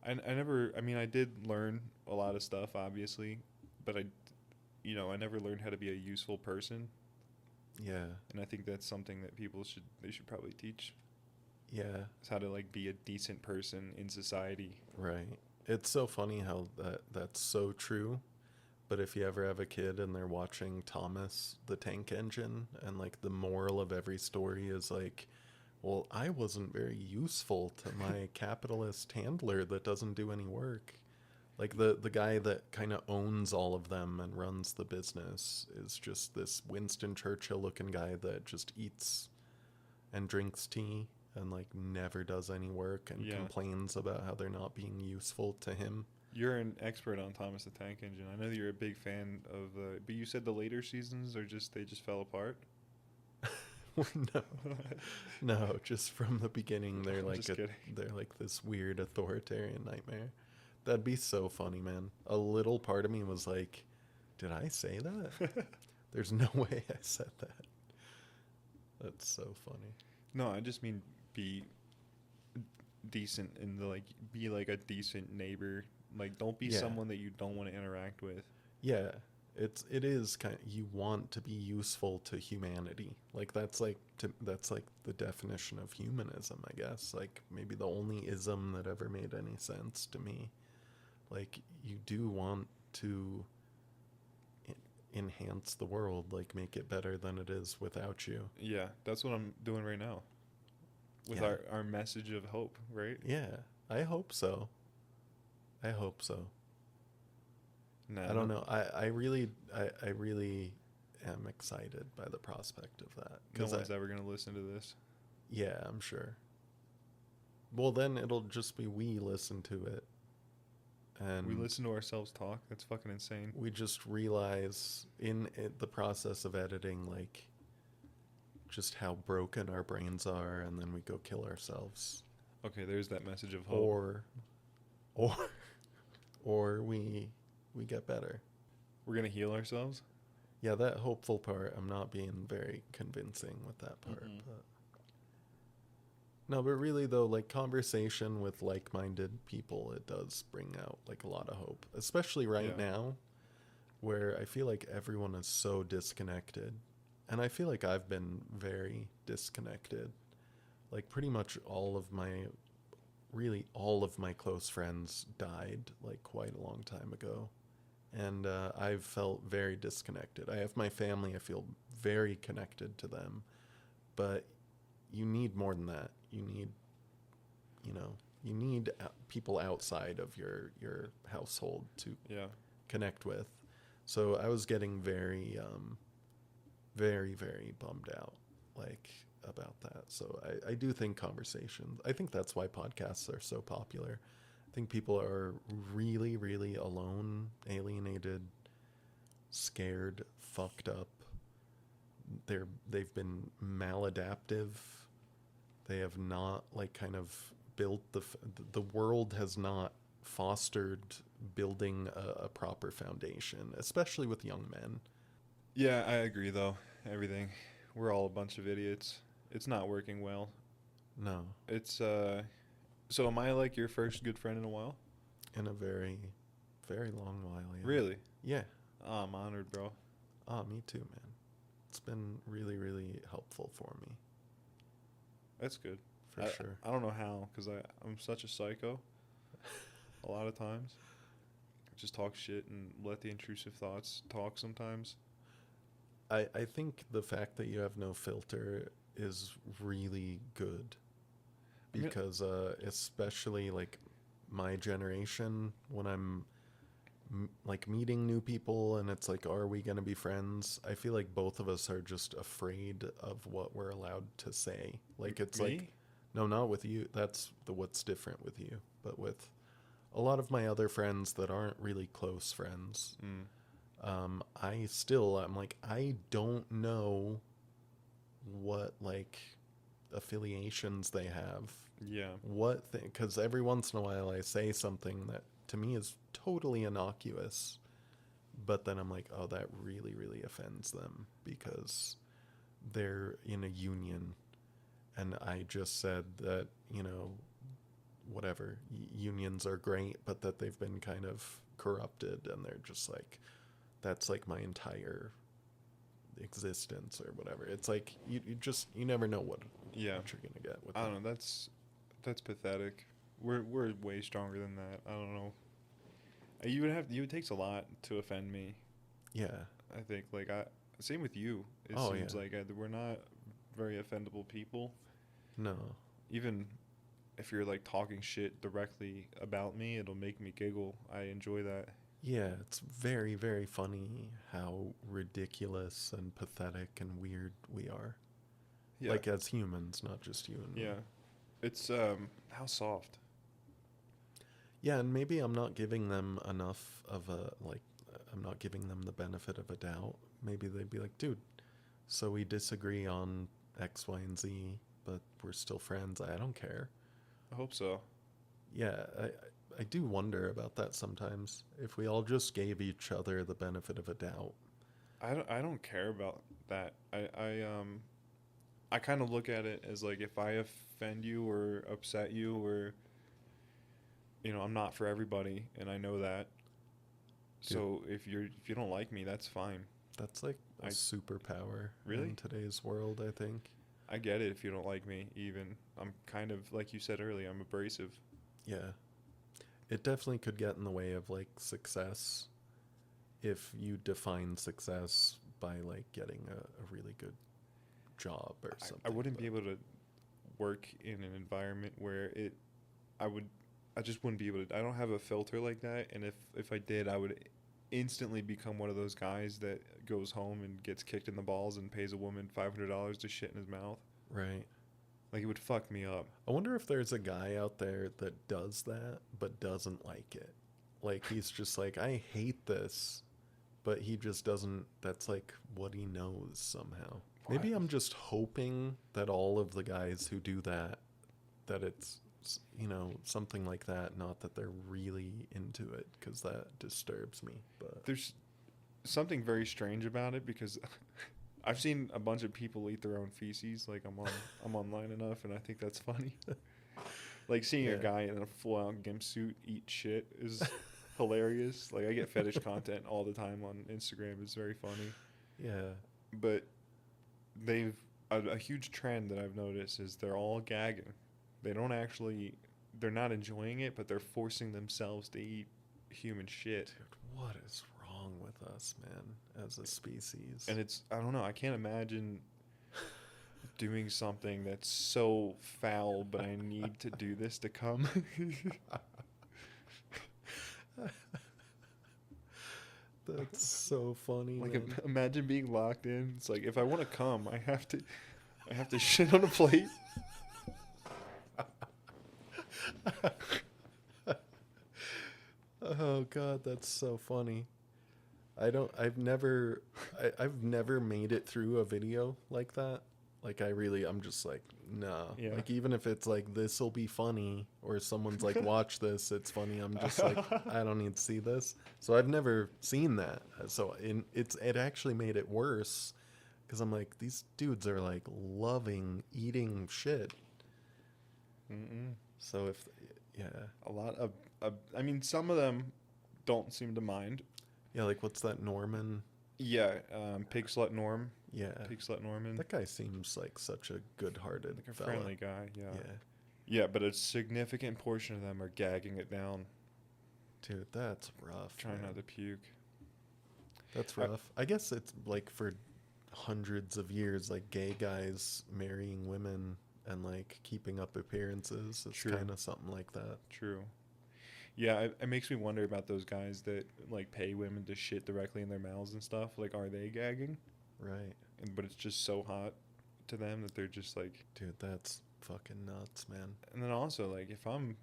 I never, I mean, I did learn a lot of stuff, obviously, but I never learned how to be a useful person. Yeah. And I think that's something that they should probably teach, Yeah. is how to, like, be a decent person in society. Right. It's so funny how that's so true. But if you ever have a kid and they're watching Thomas the Tank Engine, and like the moral of every story is like, well, I wasn't very useful to my capitalist handler that doesn't do any work. Like the guy that kind of owns all of them and runs the business is just this Winston Churchill looking guy that just eats and drinks tea and like never does any work and Yeah. complains about how they're not being useful to him. You're an expert on Thomas the Tank Engine. I know you're a big fan of but you said the later seasons they just fell apart. No, no, just from the beginning, I'm just kidding. they're like this weird authoritarian nightmare. That'd be so funny, man. A little part of me was like, did I say that? There's no way I said that. That's so funny. No, I just mean be decent and like be like a decent neighbor. Like don't be Yeah. someone that you don't want to interact with. Yeah. It is kind of, you want to be useful to humanity. Like that's like the definition of humanism, I guess. Like maybe the only ism that ever made any sense to me. Like you do want to enhance the world, like make it better than it is without you. Yeah, that's what I'm doing right now with Yeah. our message of hope, right? Yeah. I hope so. I hope so. Nah, I don't no, know. I really am excited by the prospect of that. no one's ever gonna listen to this. Yeah, I'm sure. Well, then it'll just be we listen to it, and We listen to ourselves talk. That's fucking insane. we just realize in the process of editing, like, just how broken our brains are, and then we go kill ourselves, Okay, there's that message of hope. or, or we get better. We're gonna heal ourselves. Yeah, that hopeful part, I'm not being very convincing with that part. Mm-mm. But no, but really though, like conversation with like-minded people, it does bring out like a lot of hope, especially right Yeah. now where I feel like everyone is so disconnected. And I feel like I've been very disconnected. Like pretty much all of my close friends died like quite a long time ago. And I've felt very disconnected. I have my family, I feel very connected to them. But you need more than that. You know, you need people outside of your household to Yeah. connect with. So I was getting very, very, very bummed out, like, about that. So I do think conversations, I think that's why podcasts are so popular. I think people are really, really alone, alienated, scared, fucked up. They've been maladaptive. They have not like kind of built the world has not fostered building a proper foundation, especially with young men. Yeah, I agree though. Everything. We're all a bunch of idiots. It's not working well. No, It's so am I like your first good friend in a while? in a very, very long while. Yeah. Really? Yeah. Oh, I'm honored, bro. Ah, me too, man. It's been really, really helpful for me, That's good. for sure. I don't know how cuz I'm such a psycho a lot of times. Just talk shit and let the intrusive thoughts talk sometimes. I think the fact that you have no filter is really good I mean, because especially like my generation when I'm like meeting new people and it's like are we going to be friends, I feel like both of us are just afraid of what we're allowed to say. Like it's like me? no, not with you, that's the what's different with you, but with a lot of my other friends that aren't really close friends. Mm. I'm like, I don't know what like affiliations they have. Yeah. What thing? Because every once in a while I say something that to me is totally innocuous, but then I'm like, oh, that really, really offends them because they're in a union, and I just said that whatever unions are great, but that they've been kind of corrupted, and they're just like, that's like my entire existence or whatever. It's like you never know what Yeah. you're gonna get with I it. don't know. That's pathetic. We're way stronger than that. I don't know. It takes a lot to offend me. Yeah. I think like same with you. It Oh, seems yeah. like we're not very offendable people. No. Even if you're like talking shit directly about me, it'll make me giggle. I enjoy that. Yeah, it's very, very funny how ridiculous and pathetic and weird we are. Yeah. Like as humans, not just you and me. Yeah. It's how soft. Yeah, and maybe I'm not giving them enough of a like I'm not giving them the benefit of a doubt. Maybe they'd be like, "Dude, so we disagree on X, Y, and Z, but we're still friends. I don't care." I hope so. Yeah, I I do wonder about that sometimes. If we all just gave each other the benefit of a doubt. I don't care about that. I kind of look at it as like if I offend you or upset you or I'm not for everybody and I know that. Dude, So if you don't like me, that's fine. that's like a I superpower really in today's world, I think. I get it if you don't like me even. I'm kind of like you said earlier, I'm abrasive. Yeah. It definitely could get in the way of like success if you define success by like getting a really good job or something. I wouldn't But be able to work in an environment where I would I just wouldn't be able to. I don't have a filter like that, and if I did, I would instantly become one of those guys that goes home and gets kicked in the balls and pays a woman $500 to shit in his mouth. right. Like it would fuck me up. I wonder if there's a guy out there that does that but doesn't like it. Like he's just like, I hate this, but he just doesn't. That's like what he knows somehow. What? Maybe I'm just hoping that all of the guys who do that, that it's, something like that, not that they're really into it, because that disturbs me. But There's something very strange about it because I've seen a bunch of people eat their own feces. Like I'm online enough, and I think that's funny. Like seeing a yeah, guy in a full out gimp suit eat shit is hilarious. Like I get fetish content all the time on Instagram. It's very funny. yeah, But they've a huge trend that I've noticed is they're all gagging. They don't actually they're not enjoying it, but they're forcing themselves to eat human shit. dude, what is wrong with us, man, as a species? And it's I don't know, I can't imagine doing something that's so foul, but I need to do this to come. That's so funny, Like man. imagine being locked in. It's like if I want to come, I have to shit on a plate. Oh god, that's so funny. I've never made it through a video like that. Like I'm just like, nah. Yeah. Like even if it's like this'll be funny or someone's like watch this, it's funny. I'm just like I don't need to see this. So I've never seen that. So it actually made it worse cuz I'm like these dudes are like loving eating shit. Mm-mm. So if yeah. A lot of I mean, some of them don't seem to mind. Yeah, like what's that Norman? Yeah, Pig Slut Norm. Yeah. Pig Slut Norman. That guy seems like such a good-hearted Like a fella. friendly guy, yeah. Yeah. Yeah, but a significant portion of them are gagging it down, Dude, that's rough. trying man. not to puke. That's I- rough. I guess it's like for hundreds of years, like gay guys marrying women and like keeping up appearances. It's True. kind of something like that. True. Yeah, it makes me wonder about those guys that like pay women to shit directly in their mouths and stuff. Like, are they gagging? Right. But it's just so hot to them that they're just like. Dude, that's fucking nuts, man. And then also, like, if I'm,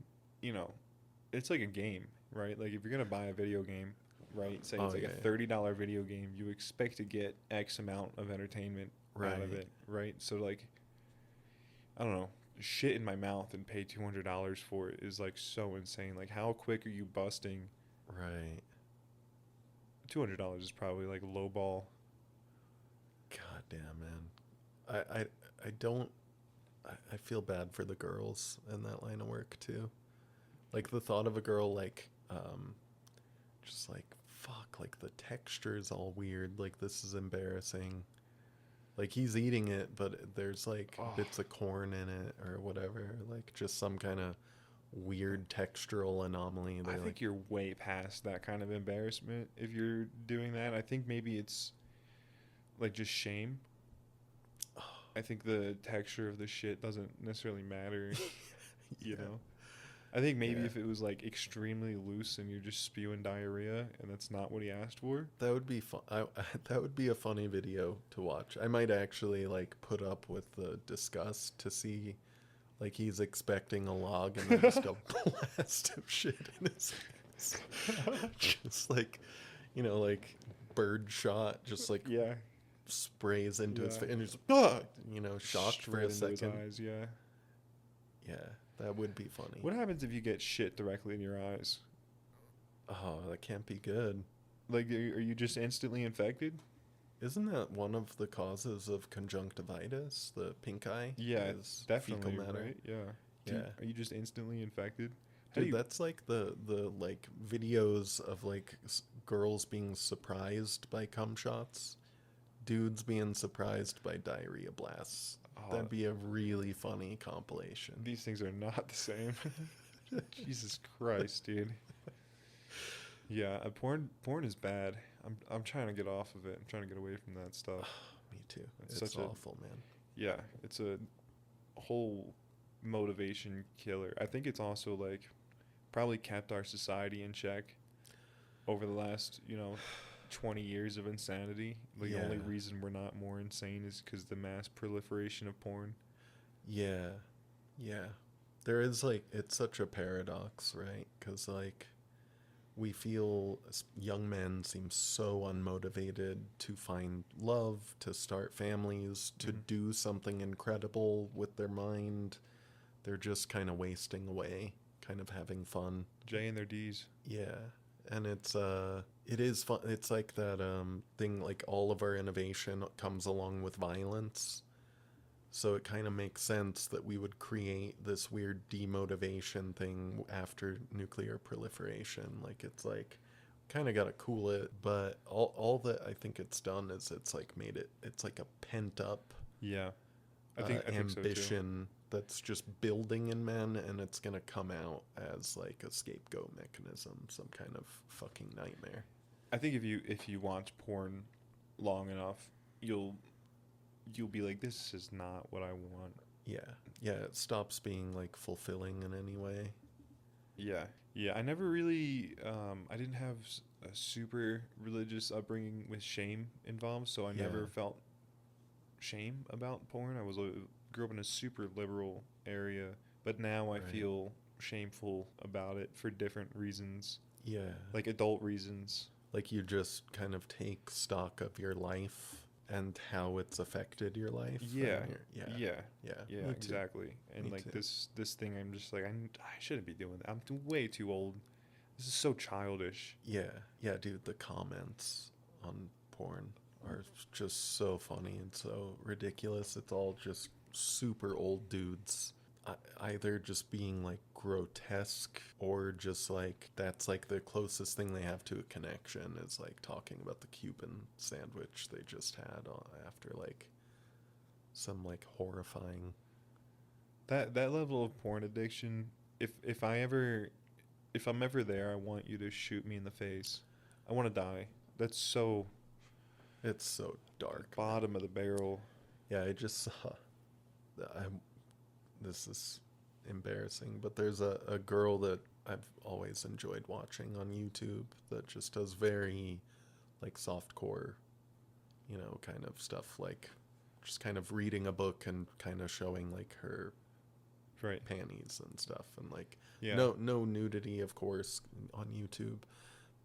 it's like a game, right? Like, if you're gonna buy a video game, right? Say it's like yeah, a yeah. $30 video game, you expect to get X amount of entertainment out of Right. it, right? So like, I don't know, shit in my mouth and pay $200 for it is like so insane. Like, how quick are you busting? Right. $200 is probably like low ball. God damn, man. I don't. I feel bad for the girls in that line of work too. Like the thought of a girl like, just like fuck, like the texture is all weird. Like this is embarrassing. Like he's eating it, but there's like Oh. bits of corn in it or whatever. Like just some kind of weird textural anomaly. I think you're way past that kind of embarrassment if you're doing that. I think maybe it's like just shame. I think the texture of the shit doesn't necessarily matter, you Yeah. know? I think maybe Yeah. if it was like extremely loose and you're just spewing diarrhea and that's not what he asked for. That would be fun. That would be a funny video to watch. I might actually like put up with the disgust to see, like he's expecting a log and then just a blast of shit in his face, just like, like bird shot, just like Yeah. sprays into his Yeah. face and just shocked for Straight a into his second. eyes, yeah. Yeah, That would be funny. What happens if you get shit directly in your eyes? Oh, that can't be good. Like, are you just instantly infected? Isn't that one of the causes of conjunctivitis? The pink eye? Yeah, is definitely, fecal matter. right? Yeah. Yeah. Are you just instantly infected? How do Dude, you? that's like the like videos of like girls being surprised by cum shots, dudes being surprised by diarrhea blasts. Oh, That'd be a really funny compilation. these things are not the same. Jesus Christ, dude. Yeah, porn is bad. I'm trying to get off of it. I'm trying to get away from that stuff. Me too. It's It's such a awful, man. yeah, it's a whole motivation killer. I think it's also like probably kept our society in check over the last, 20 years of insanity. The only Yeah. reason we're not more insane is because the mass proliferation of porn. Yeah. Yeah. There is like, it's such a paradox, right? Because like, we feel young men seem so unmotivated to find love, to start families, to Mhm. do something incredible with their mind. They're just kind of wasting away, kind of having fun. J and their D's. Yeah. And it is fun. It's like that thing, like all of our innovation comes along with violence. So it kind of makes sense that we would create this weird demotivation thing after nuclear proliferation. Like it's like kind of got to cool it, but all that I think it's done is it's like made it, it's like a pent up Yeah, I think so too. ambition that's just building in men, and it's gonna come out as like a scapegoat mechanism, some kind of fucking nightmare. I think if you watch porn long enough, you'll be like, this is not what I want. Yeah, yeah, it stops being like fulfilling in any way. Yeah, yeah. I never really, I didn't have a super religious upbringing with shame involved, so I Yeah. never felt shame about porn. Grew up in a super liberal area, but now I Right. feel shameful about it for different reasons, Yeah. like adult reasons. Like you just kind of take stock of your life and how it's affected your life. Yeah, and yeah, yeah, yeah, yeah, me too. exactly. And Me like too. this thing, I'm just like, I shouldn't be doing that. Way too old. This is so childish. Yeah, yeah, dude, the comments on porn are just so funny and so ridiculous. It's all just super old dudes, either just being like grotesque or just like that's like the closest thing they have to a connection is like talking about the Cuban sandwich they just had after like some like horrifying. That level of porn addiction. If I'm ever there, I want you to shoot me in the face. I want to die. That's so It's so dark, man. bottom of the barrel. Yeah, I just saw. I, this is embarrassing, but there's a girl that I've always enjoyed watching on YouTube that just does very like softcore, kind of stuff, like just kind of reading a book and kind of showing like her Right. panties and stuff, and like Yeah. no nudity, of course, on YouTube,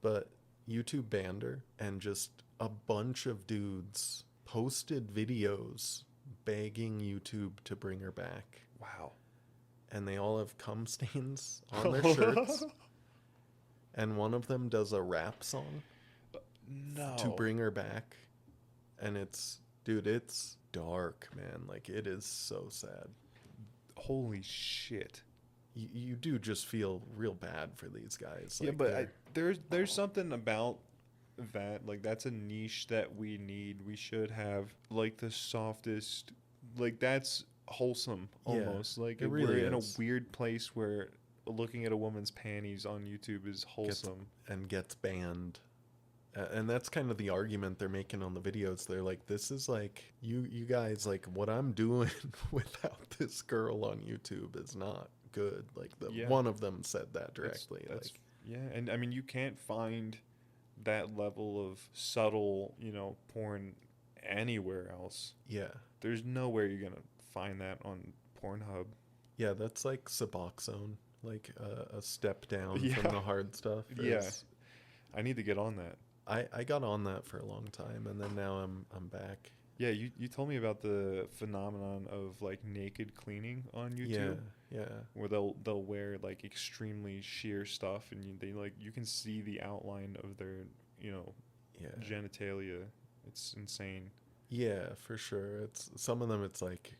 but YouTube banned her, and just a bunch of dudes posted videos begging YouTube to bring her back, Wow. and they all have cum stains on their shirts, and one of them does a rap song No. to bring her back, and it's dark, man. Like it is so sad. Holy shit. You do just feel real bad for these guys. Yeah, Like but there's something about that, like that's a niche that we need. We should have like the softest, like that's wholesome Yeah, almost. Like it we're really in a is. weird place where looking at a woman's panties on YouTube is wholesome. and gets banned. And that's kind of the argument they're making on the videos. They're like, this is like you guys, like what I'm doing without this girl on YouTube is not good. Like Yeah. one of them said that That's- directly. that's- like yeah, and I mean you can't find that level of subtle, porn anywhere else. yeah. There's nowhere you're gonna find that on Pornhub. Yeah, that's like Suboxone, like a step down Yeah. from the hard stuff. Yeah. is- I need to get on that. I got on that for a long time, and then now I'm back. Yeah, you told me about the phenomenon of like naked cleaning on YouTube. Yeah. where they'll wear like extremely sheer stuff, and they like you can see the outline of their Yeah. genitalia. It's insane. Yeah, for sure. It's some of them. It's like,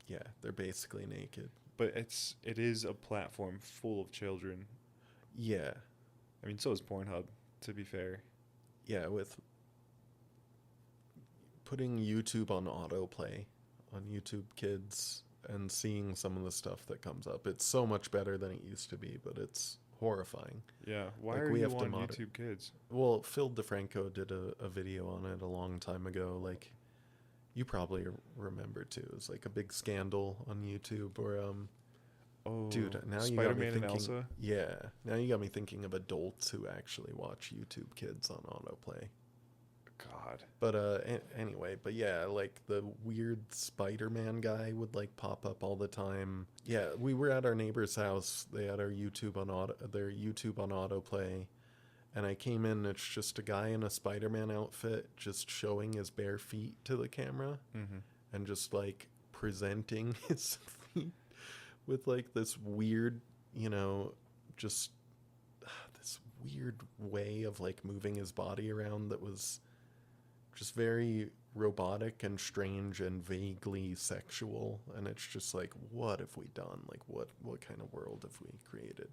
yeah, they're basically naked. But it is a platform full of children. Yeah. I mean, so is Pornhub, to be fair. Yeah, with putting YouTube on autoplay on YouTube Kids and seeing some of the stuff that comes up. It's so much better than it used to be, but it's horrifying. Yeah. Why Like, are we you have to on mod YouTube Kids? Well, Phil DeFranco did a video on it a long time ago. Like, you probably remember too. It was like a big scandal on YouTube where Oh, dude, now you got me Spider-Man and thinking. Elsa. Yeah, now you got me thinking of adults who actually watch YouTube Kids on autoplay. God. But anyway, but yeah, like the weird Spider-Man guy would like pop up all the time. Yeah, we were at our neighbor's house. They had their YouTube on autoplay, and I came in. It's just a guy in a Spider-Man outfit, just showing his bare feet to the camera, Mm-hmm. and just like presenting his feet with like this weird, just this weird way of like moving his body around that was just very robotic and strange and vaguely sexual. And it's just like, what have we done? Like, what kind of world have we created?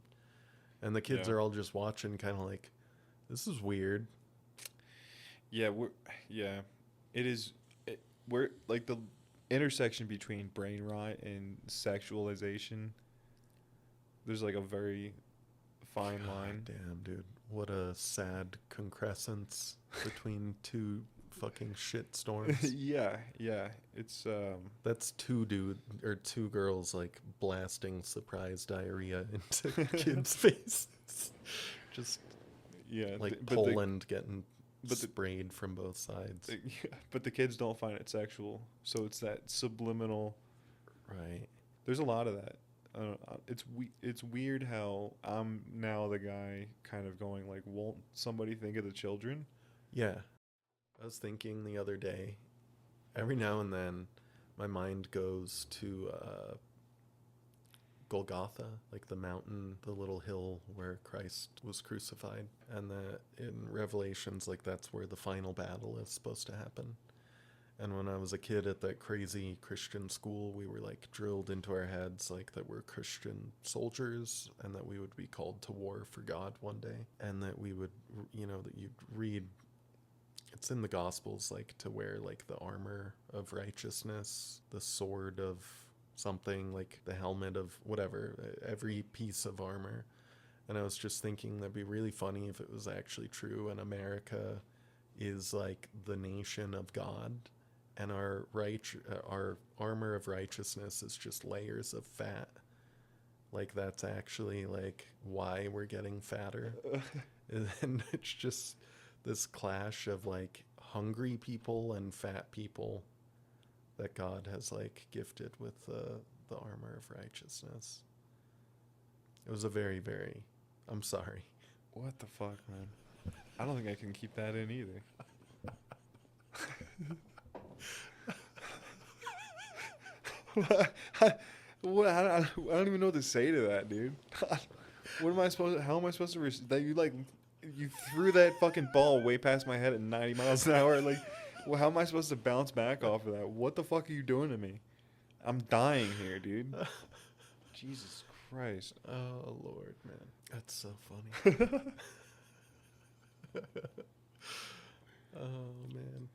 And the kids Yeah. are all just watching, kind of like, this is weird. Yeah, it is. We're like the intersection between brain rot and sexualization. There's like a very fine God line. damn, dude. What a sad concrescence between two fucking shit storms. Yeah, yeah. It's That's two girls like blasting surprise diarrhea into kids' faces. Just yeah, like but Poland getting but the- sprayed from both sides. but the kids don't find it sexual, so it's that subliminal. Right. There's a lot of that. It's weird how I'm now the guy kind of going like, won't somebody think of the children? Yeah. I was thinking the other day, every now and then, my mind goes to Golgotha, like the mountain, the little hill where Christ was crucified. And that in Revelations, like that's where the final battle is supposed to happen. And when I was a kid at that crazy Christian school, we were like drilled into our heads like that we're Christian soldiers and that we would be called to war for God one day. And that we would, that you'd read, it's in the Gospels, like to wear like the armor of righteousness, the sword of something, like the helmet of whatever, every piece of armor. And I was just thinking that'd be really funny if it was actually true and America is like the nation of God, and our armor of righteousness is just layers of fat. Like that's actually like why we're getting fatter. And it's just this clash of like hungry people and fat people that God has like gifted with the armor of righteousness. It was a very, very, I'm sorry. What the fuck, man? I don't think I can keep that in either. What? I don't even know what to say to that, dude. What am I supposed? How am I supposed to? That you threw that fucking ball way past my head at 90 miles an hour. Like, well, how am I supposed to bounce back off of that? What the fuck are you doing to me? I'm dying here, dude. Jesus Christ. Oh, Lord, man. That's so funny. Oh, man.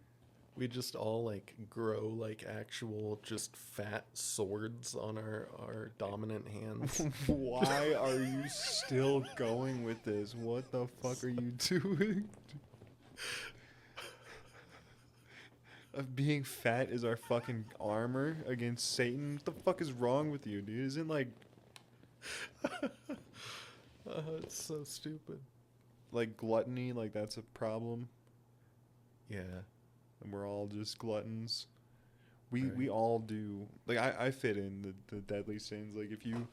We just all like grow like actual just fat swords on our dominant hands. Why are you still going with this? What the fuck are you doing? Being fat is our fucking armor against Satan? What the fuck is wrong with you, dude? Isn't like It's so stupid. like gluttony, like that's a problem? Yeah. And we're all just gluttons. We Right. all do. Like I fit in the deadly sins. Like if you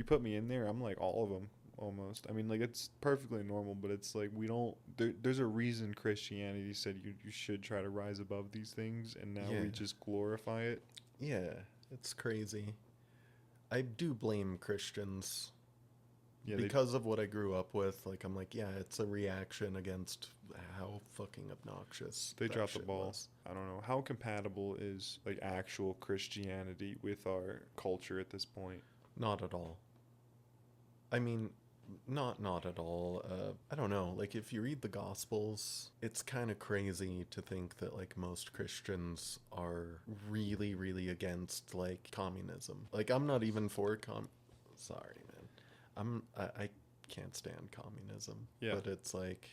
put me in there, I'm like all of them almost. I mean, like it's perfectly normal, but it's like we don't. There's a reason Christianity said you should try to rise above these things, and now Yeah. we just glorify it. Yeah, it's crazy. I do blame Christians Yeah, because of what I grew up with. Like, I'm like, yeah, it's a reaction against how fucking obnoxious they that dropped the shit ball. was. I don't know how compatible is like actual Christianity with our culture at this point. Not at all. I mean, not at all. I don't know. Like, if you read the Gospels, it's kind of crazy to think that like most Christians are really, really against like communism. Like, I'm not even for Sorry, man. I can't stand communism. Yeah, But it's like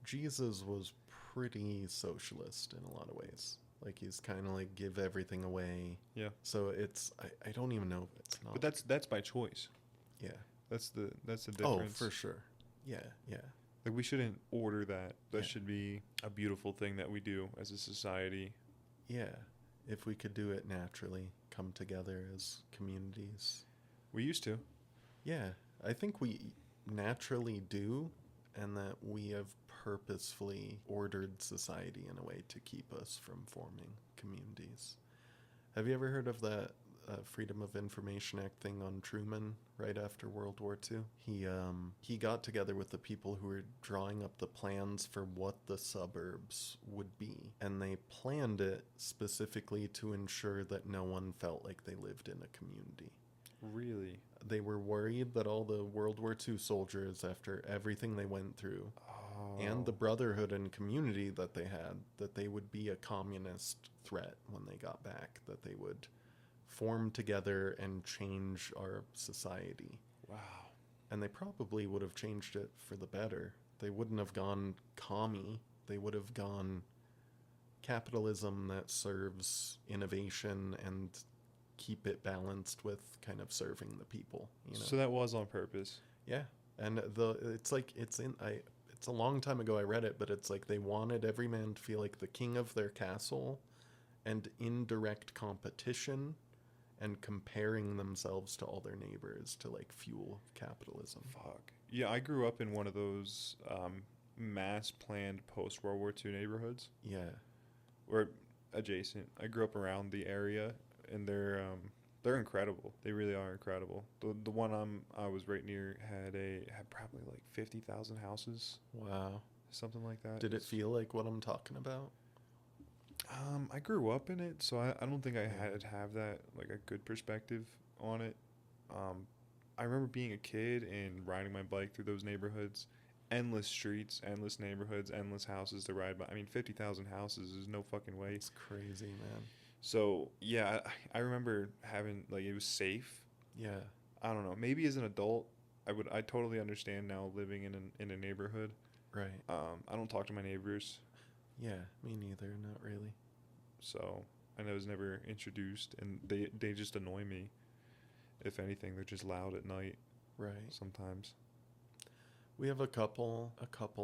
Jesus was pretty socialist in a lot of ways. Like, he's kind of like give everything away. yeah, So I don't even know if it's but not. that's by choice. Yeah. That's the Oh, difference. for sure. Yeah, yeah, Like we shouldn't order that. That yeah, should be a beautiful thing that we do as a society. yeah. If we could do it naturally, come together as communities. We used to. Yeah, I think we naturally do, and that we have purposefully ordered society in a way to keep us from forming communities. Have you ever heard of that Freedom of Information Act thing on Truman right after World War II? He got together with the people who were drawing up the plans for what the suburbs would be, and they planned it specifically to ensure that no one felt like they lived in a community. Really? They were worried that all the World War II soldiers, after everything they went through, and the Oh, brotherhood and community that they had, that they would be a communist threat when they got back, that they would form together and change our society. wow. And they probably would have changed it for the better. They wouldn't have gone commie. They would have gone capitalism that serves innovation and keep it balanced with kind of serving the people, you know? So that was on purpose. Yeah. And it's like it's a long time ago I read it, but it's like they wanted every man to feel like the king of their castle and in direct competition and comparing themselves to all their neighbors to like fuel capitalism. Fuck. Yeah, I grew up in one of those mass planned post World War II neighborhoods, Yeah. or adjacent. I grew up around the area, and they're incredible. They really are incredible. The one I was right near had probably like 50,000 houses, Wow. something like that. Did it feel like what I'm talking about? I grew up in it, so I don't think I Yeah. had have that like a good perspective on it. Um, I remember being a kid and riding my bike through those neighborhoods, endless streets, endless neighborhoods, endless houses to ride by. I mean, 50,000 houses is no fucking way. It's crazy, man. So yeah, I remember having like it was safe. Yeah. I don't know. Maybe as an adult, I totally understand now living in a neighborhood. Right. I don't talk to my neighbors, Yeah, me neither, not really. so I was never introduced, and they just annoy me. If anything, they're just loud at night Right. sometimes. We have a couple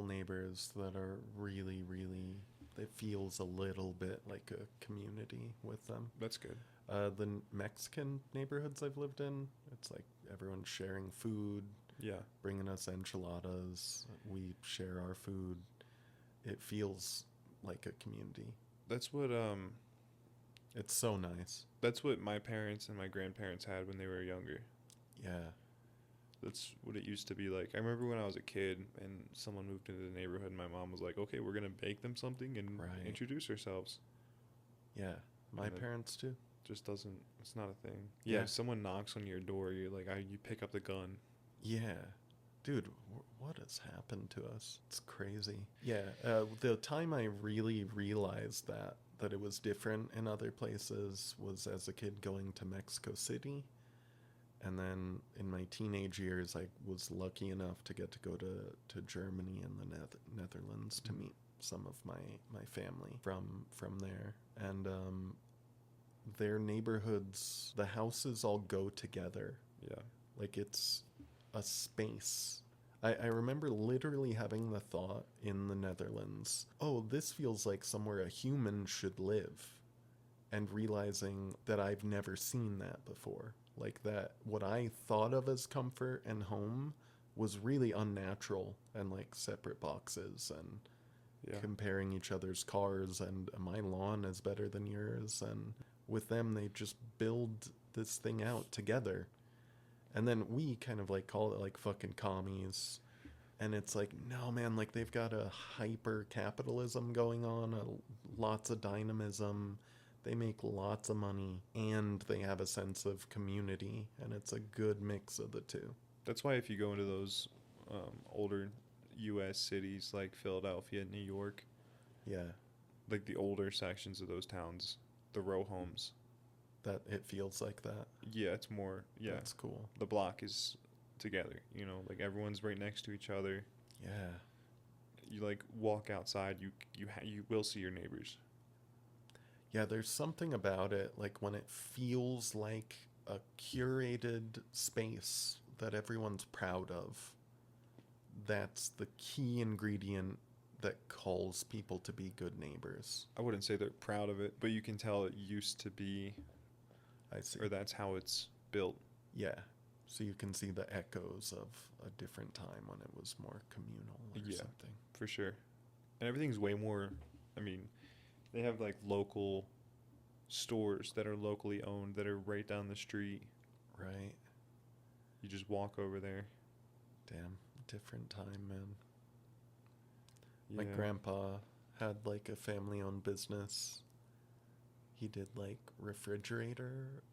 neighbors that are really, really. It feels a little bit like a community with them. That's good. The Mexican neighborhoods I've lived in, it's like everyone's sharing food, Yeah, bringing us enchiladas. We share our food. It feels like a community. that's what It's so nice. that's what my parents and my grandparents had when they were younger. Yeah, That's what it used to be like. I remember when I was a kid and someone moved into the neighborhood, and my mom was like, "Okay, we're gonna bake them something and right. introduce ourselves." Yeah, my And it parents too. just doesn't. It's not a thing. Yeah, Yeah. if someone knocks on your door, you're like, you pick up the gun. Yeah. Dude, what has happened to us? It's crazy. Yeah, the time I really realized that it was different in other places was as a kid going to Mexico City. And then in my teenage years, I was lucky enough to get to go to Germany and the Netherlands to meet some of my family from there. And their neighborhoods, the houses all go together. Yeah, Like, it's a space. I remember literally having the thought in the Netherlands, oh, this feels like somewhere a human should live. And realizing that I've never seen that before. Like, that what I thought of as comfort and home was really unnatural and like separate boxes and yeah. comparing each other's cars and my lawn is better than yours. And with them, they just build this thing out together. And then we kind of like call it like fucking commies. And it's like, no, man, like they've got a hyper capitalism going on, lots of dynamism. They make lots of money and they have a sense of community. And it's a good mix of the two. That's why if you go into those older U.S. cities like Philadelphia, New York, Yeah, like the older sections of those towns, the row homes. that it feels like that. Yeah, it's more. Yeah, That's cool. the block is together. You know, like everyone's right next to each other. Yeah. You like walk outside, you will see your neighbors. Yeah, there's something about it, like when it feels like a curated space that everyone's proud of. That's the key ingredient that calls people to be good neighbors. I wouldn't say they're proud of it, but you can tell it used to be, I see. or that's how it's built. Yeah. So you can see the echoes of a different time when it was more communal or Yeah. something. For sure. And everything's way more, I mean, they have like local stores that are locally owned that are right down the street. Right. You just walk over there. Damn. Different time, man. Yeah. My grandpa had like a family owned business. He did like refrigerator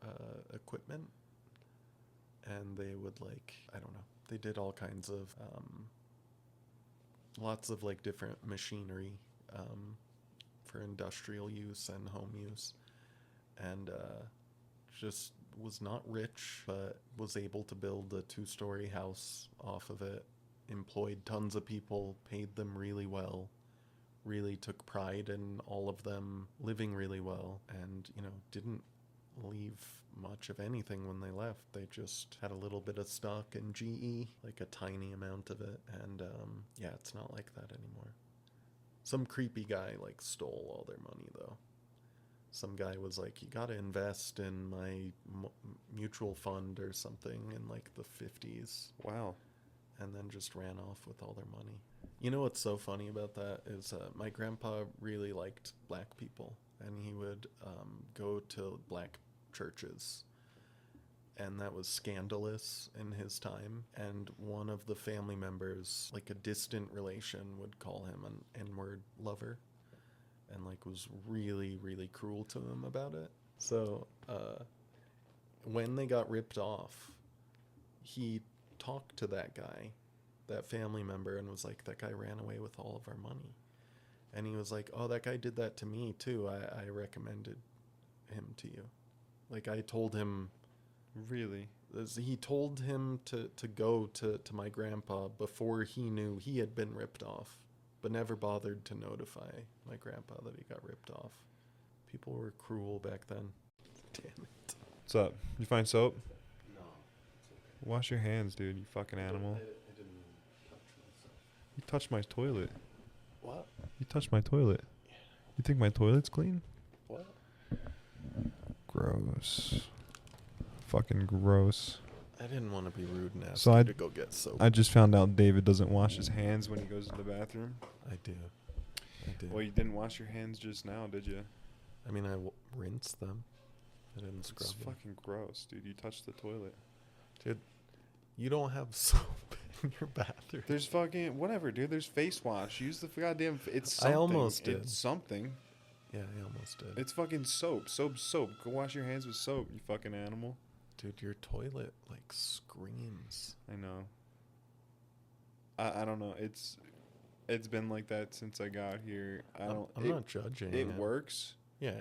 equipment. And they would like, I don't know, they did all kinds of, lots of like different machinery for industrial use and home use. And just was not rich, but was able to build a 2-story house off of it. Employed tons of people, paid them really well, really took pride in all of them living really well, and, you know, didn't leave much of anything when they left. They just had a little bit of stock in GE, like a tiny amount of it, and yeah, it's not like that anymore. Some creepy guy like stole all their money though. Some guy was like, you gotta invest in my mutual fund or something in like the 50s. Wow. And then just ran off with all their money. You know what's so funny about that is my grandpa really liked black people, and he would go to black churches, and that was scandalous in his time. And one of the family members, like a distant relation, would call him an N-word lover, and like was really, really cruel to him about it. So when they got ripped off, he talked to that guy, that family member, and was like, that guy ran away with all of our money. And he was like, oh, that guy did that to me too. I recommended him to you. Like, I told him. Really? He told him to go to my grandpa before he knew he had been ripped off, but never bothered to notify my grandpa that he got ripped off. People were cruel back then. Damn it. What's up? You find soap? No, it's okay. Wash your hands, dude, you fucking animal. I didn't touch myself. You touched my toilet. What? You touched my toilet. You think my toilet's clean? What? Gross. Fucking gross. I didn't want to be rude and ask So you I- to go get soap. I just found out David doesn't wash his hands when he goes to the bathroom. I do. Well, you didn't wash your hands just now, did you? I mean, I rinsed them. I didn't scrub It's them. fucking gross, dude. You touched the toilet. Dude, you don't have soap in your bathroom. There's fucking whatever, dude. There's face wash. Use the goddamn. It's something. I almost did. It's something. Yeah, I almost did. It's fucking soap. Soap. Go wash your hands with soap, you fucking animal. Dude, your toilet, like, screams. I know. I don't know. It's been like that since I got here. I'm not judging. It works. Yeah,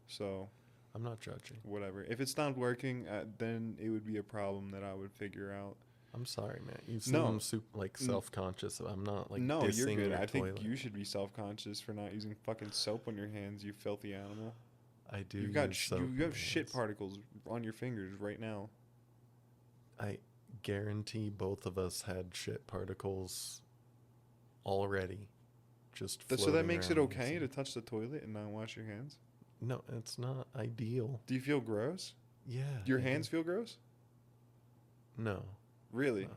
So I'm not judging. whatever. If it stopped working, then it would be a problem that I would figure out. I'm sorry, man. You No. seem self-conscious. I'm not, like, No, you're dissing good. your I toilet. think you should be self-conscious for not using fucking soap on your hands, you filthy animal. I do. You've got use soap you on have my shit hands. particles on your fingers right now. I guarantee both of us had shit particles already. Just So that floating makes it around okay to inside. touch the toilet and not wash your hands? No, it's not ideal. Do you feel gross? Yeah. Your I do. hands feel gross? No. Really? No.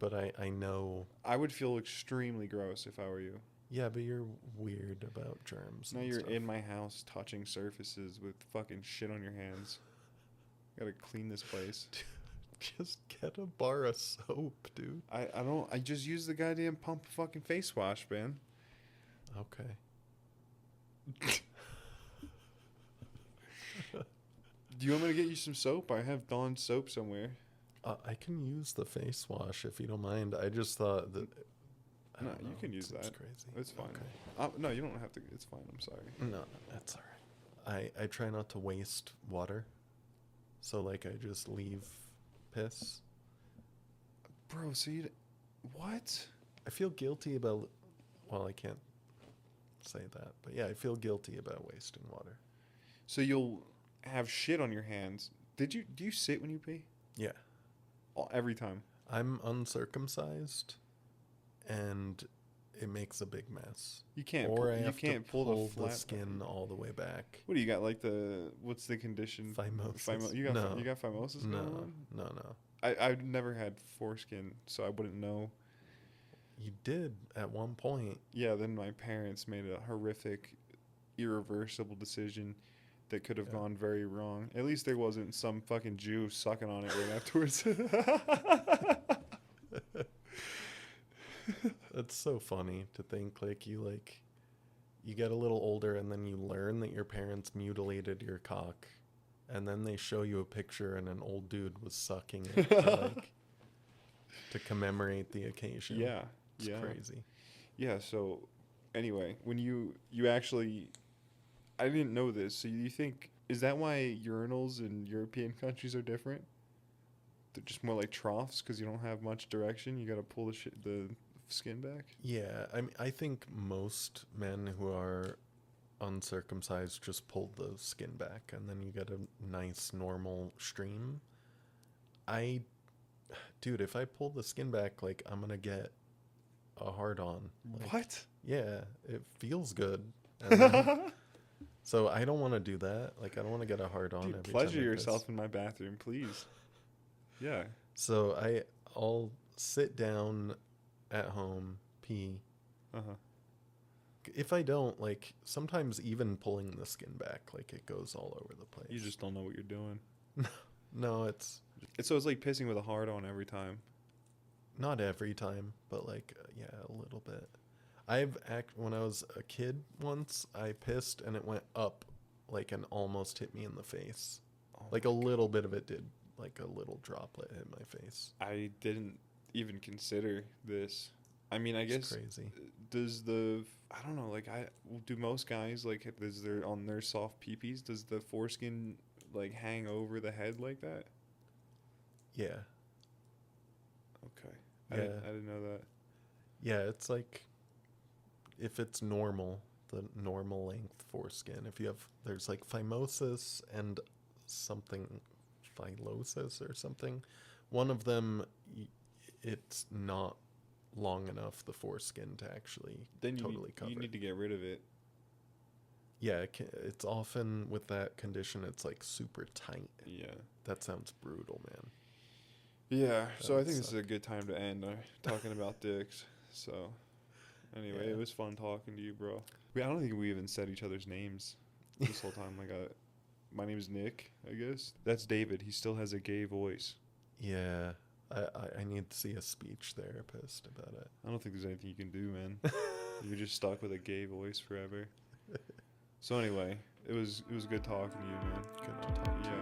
But I know. I would feel extremely gross if I were you. Yeah, but you're weird about germs. Now and you're stuff. in my house touching surfaces with fucking shit on your hands. Gotta clean this place. Just get a bar of soap, dude. I just use the goddamn pump fucking face wash, man. Okay. Do you want me to get you some soap? I have Dawn soap somewhere. I can use the face wash if you don't mind. I just thought that. No, you can use that. Crazy. It's fine. Okay. No, you don't have to. It's fine. I'm sorry. No, that's all right. I try not to waste water, so like I just leave piss. Bro, so you... What? I feel guilty about. Well, I can't say that, but yeah, I feel guilty about wasting water. So you'll have shit on your hands. Do you sit when you pee? Yeah. Every time. I'm uncircumcised, and it makes a big mess. You can't. Or you can't pull the skin all the way back. What do you got? Like what's the condition? Phimosis. You got No. You got phimosis? No. I've never had foreskin, so I wouldn't know. You did at one point. Yeah. Then my parents made a horrific, irreversible decision that could have gone very wrong. At least there wasn't some fucking Jew sucking on it right afterwards. That's so funny to think you get a little older and then you learn that your parents mutilated your cock, and then they show you a picture and an old dude was sucking it to commemorate the occasion. Yeah. It's crazy. Yeah, so anyway, when you actually... I didn't know this, so you think... Is that why urinals in European countries are different? They're just more like troughs because you don't have much direction. You got to pull the skin back? Yeah, I think most men who are uncircumcised just pull the skin back, and then you get a nice normal stream. Dude, if I pull the skin back, like, I'm gonna get a hard-on. Like, what? Yeah, it feels good. And then, so I don't want to do that. Like, I don't want to get a hard-on every time. Pleasure yourself in my bathroom, please. Yeah. So I'll sit down at home, pee. Uh-huh. If I don't, like, sometimes even pulling the skin back, like, it goes all over the place. You just don't know what you're doing. No, it's like pissing with a hard on every time. not every time, but like, yeah, a little bit. When I was a kid once, I pissed and it went up, like, and almost hit me in the face. Oh Like, a little bit of it did, like, a little droplet hit my face. I didn't even consider this. I mean, I It's guess crazy. I don't know, like, do most guys, like, on their soft peepees, does the foreskin, like, hang over the head like that? Yeah. Okay. Yeah. I didn't know that. Yeah, it's like, if it's normal, the normal length foreskin, there's like phimosis and something, phyllosis or something. One of them, it's not long enough, the foreskin, to actually totally cover. You need to get rid of it. Yeah, it's often with that condition, it's like super tight. Yeah. That sounds brutal, man. Yeah, so I think this suck. is a good time to end talking about dicks. So, anyway, Yeah. It was fun talking to you, bro. I don't think we even said each other's names this whole time. Like, my name is Nick, I guess. That's David. He still has a gay voice. Yeah, I need to see a speech therapist about it. I don't think there's anything you can do, man. You're just stuck with a gay voice forever. So anyway, it was good talking to you, man. Good to talk to you. Yeah.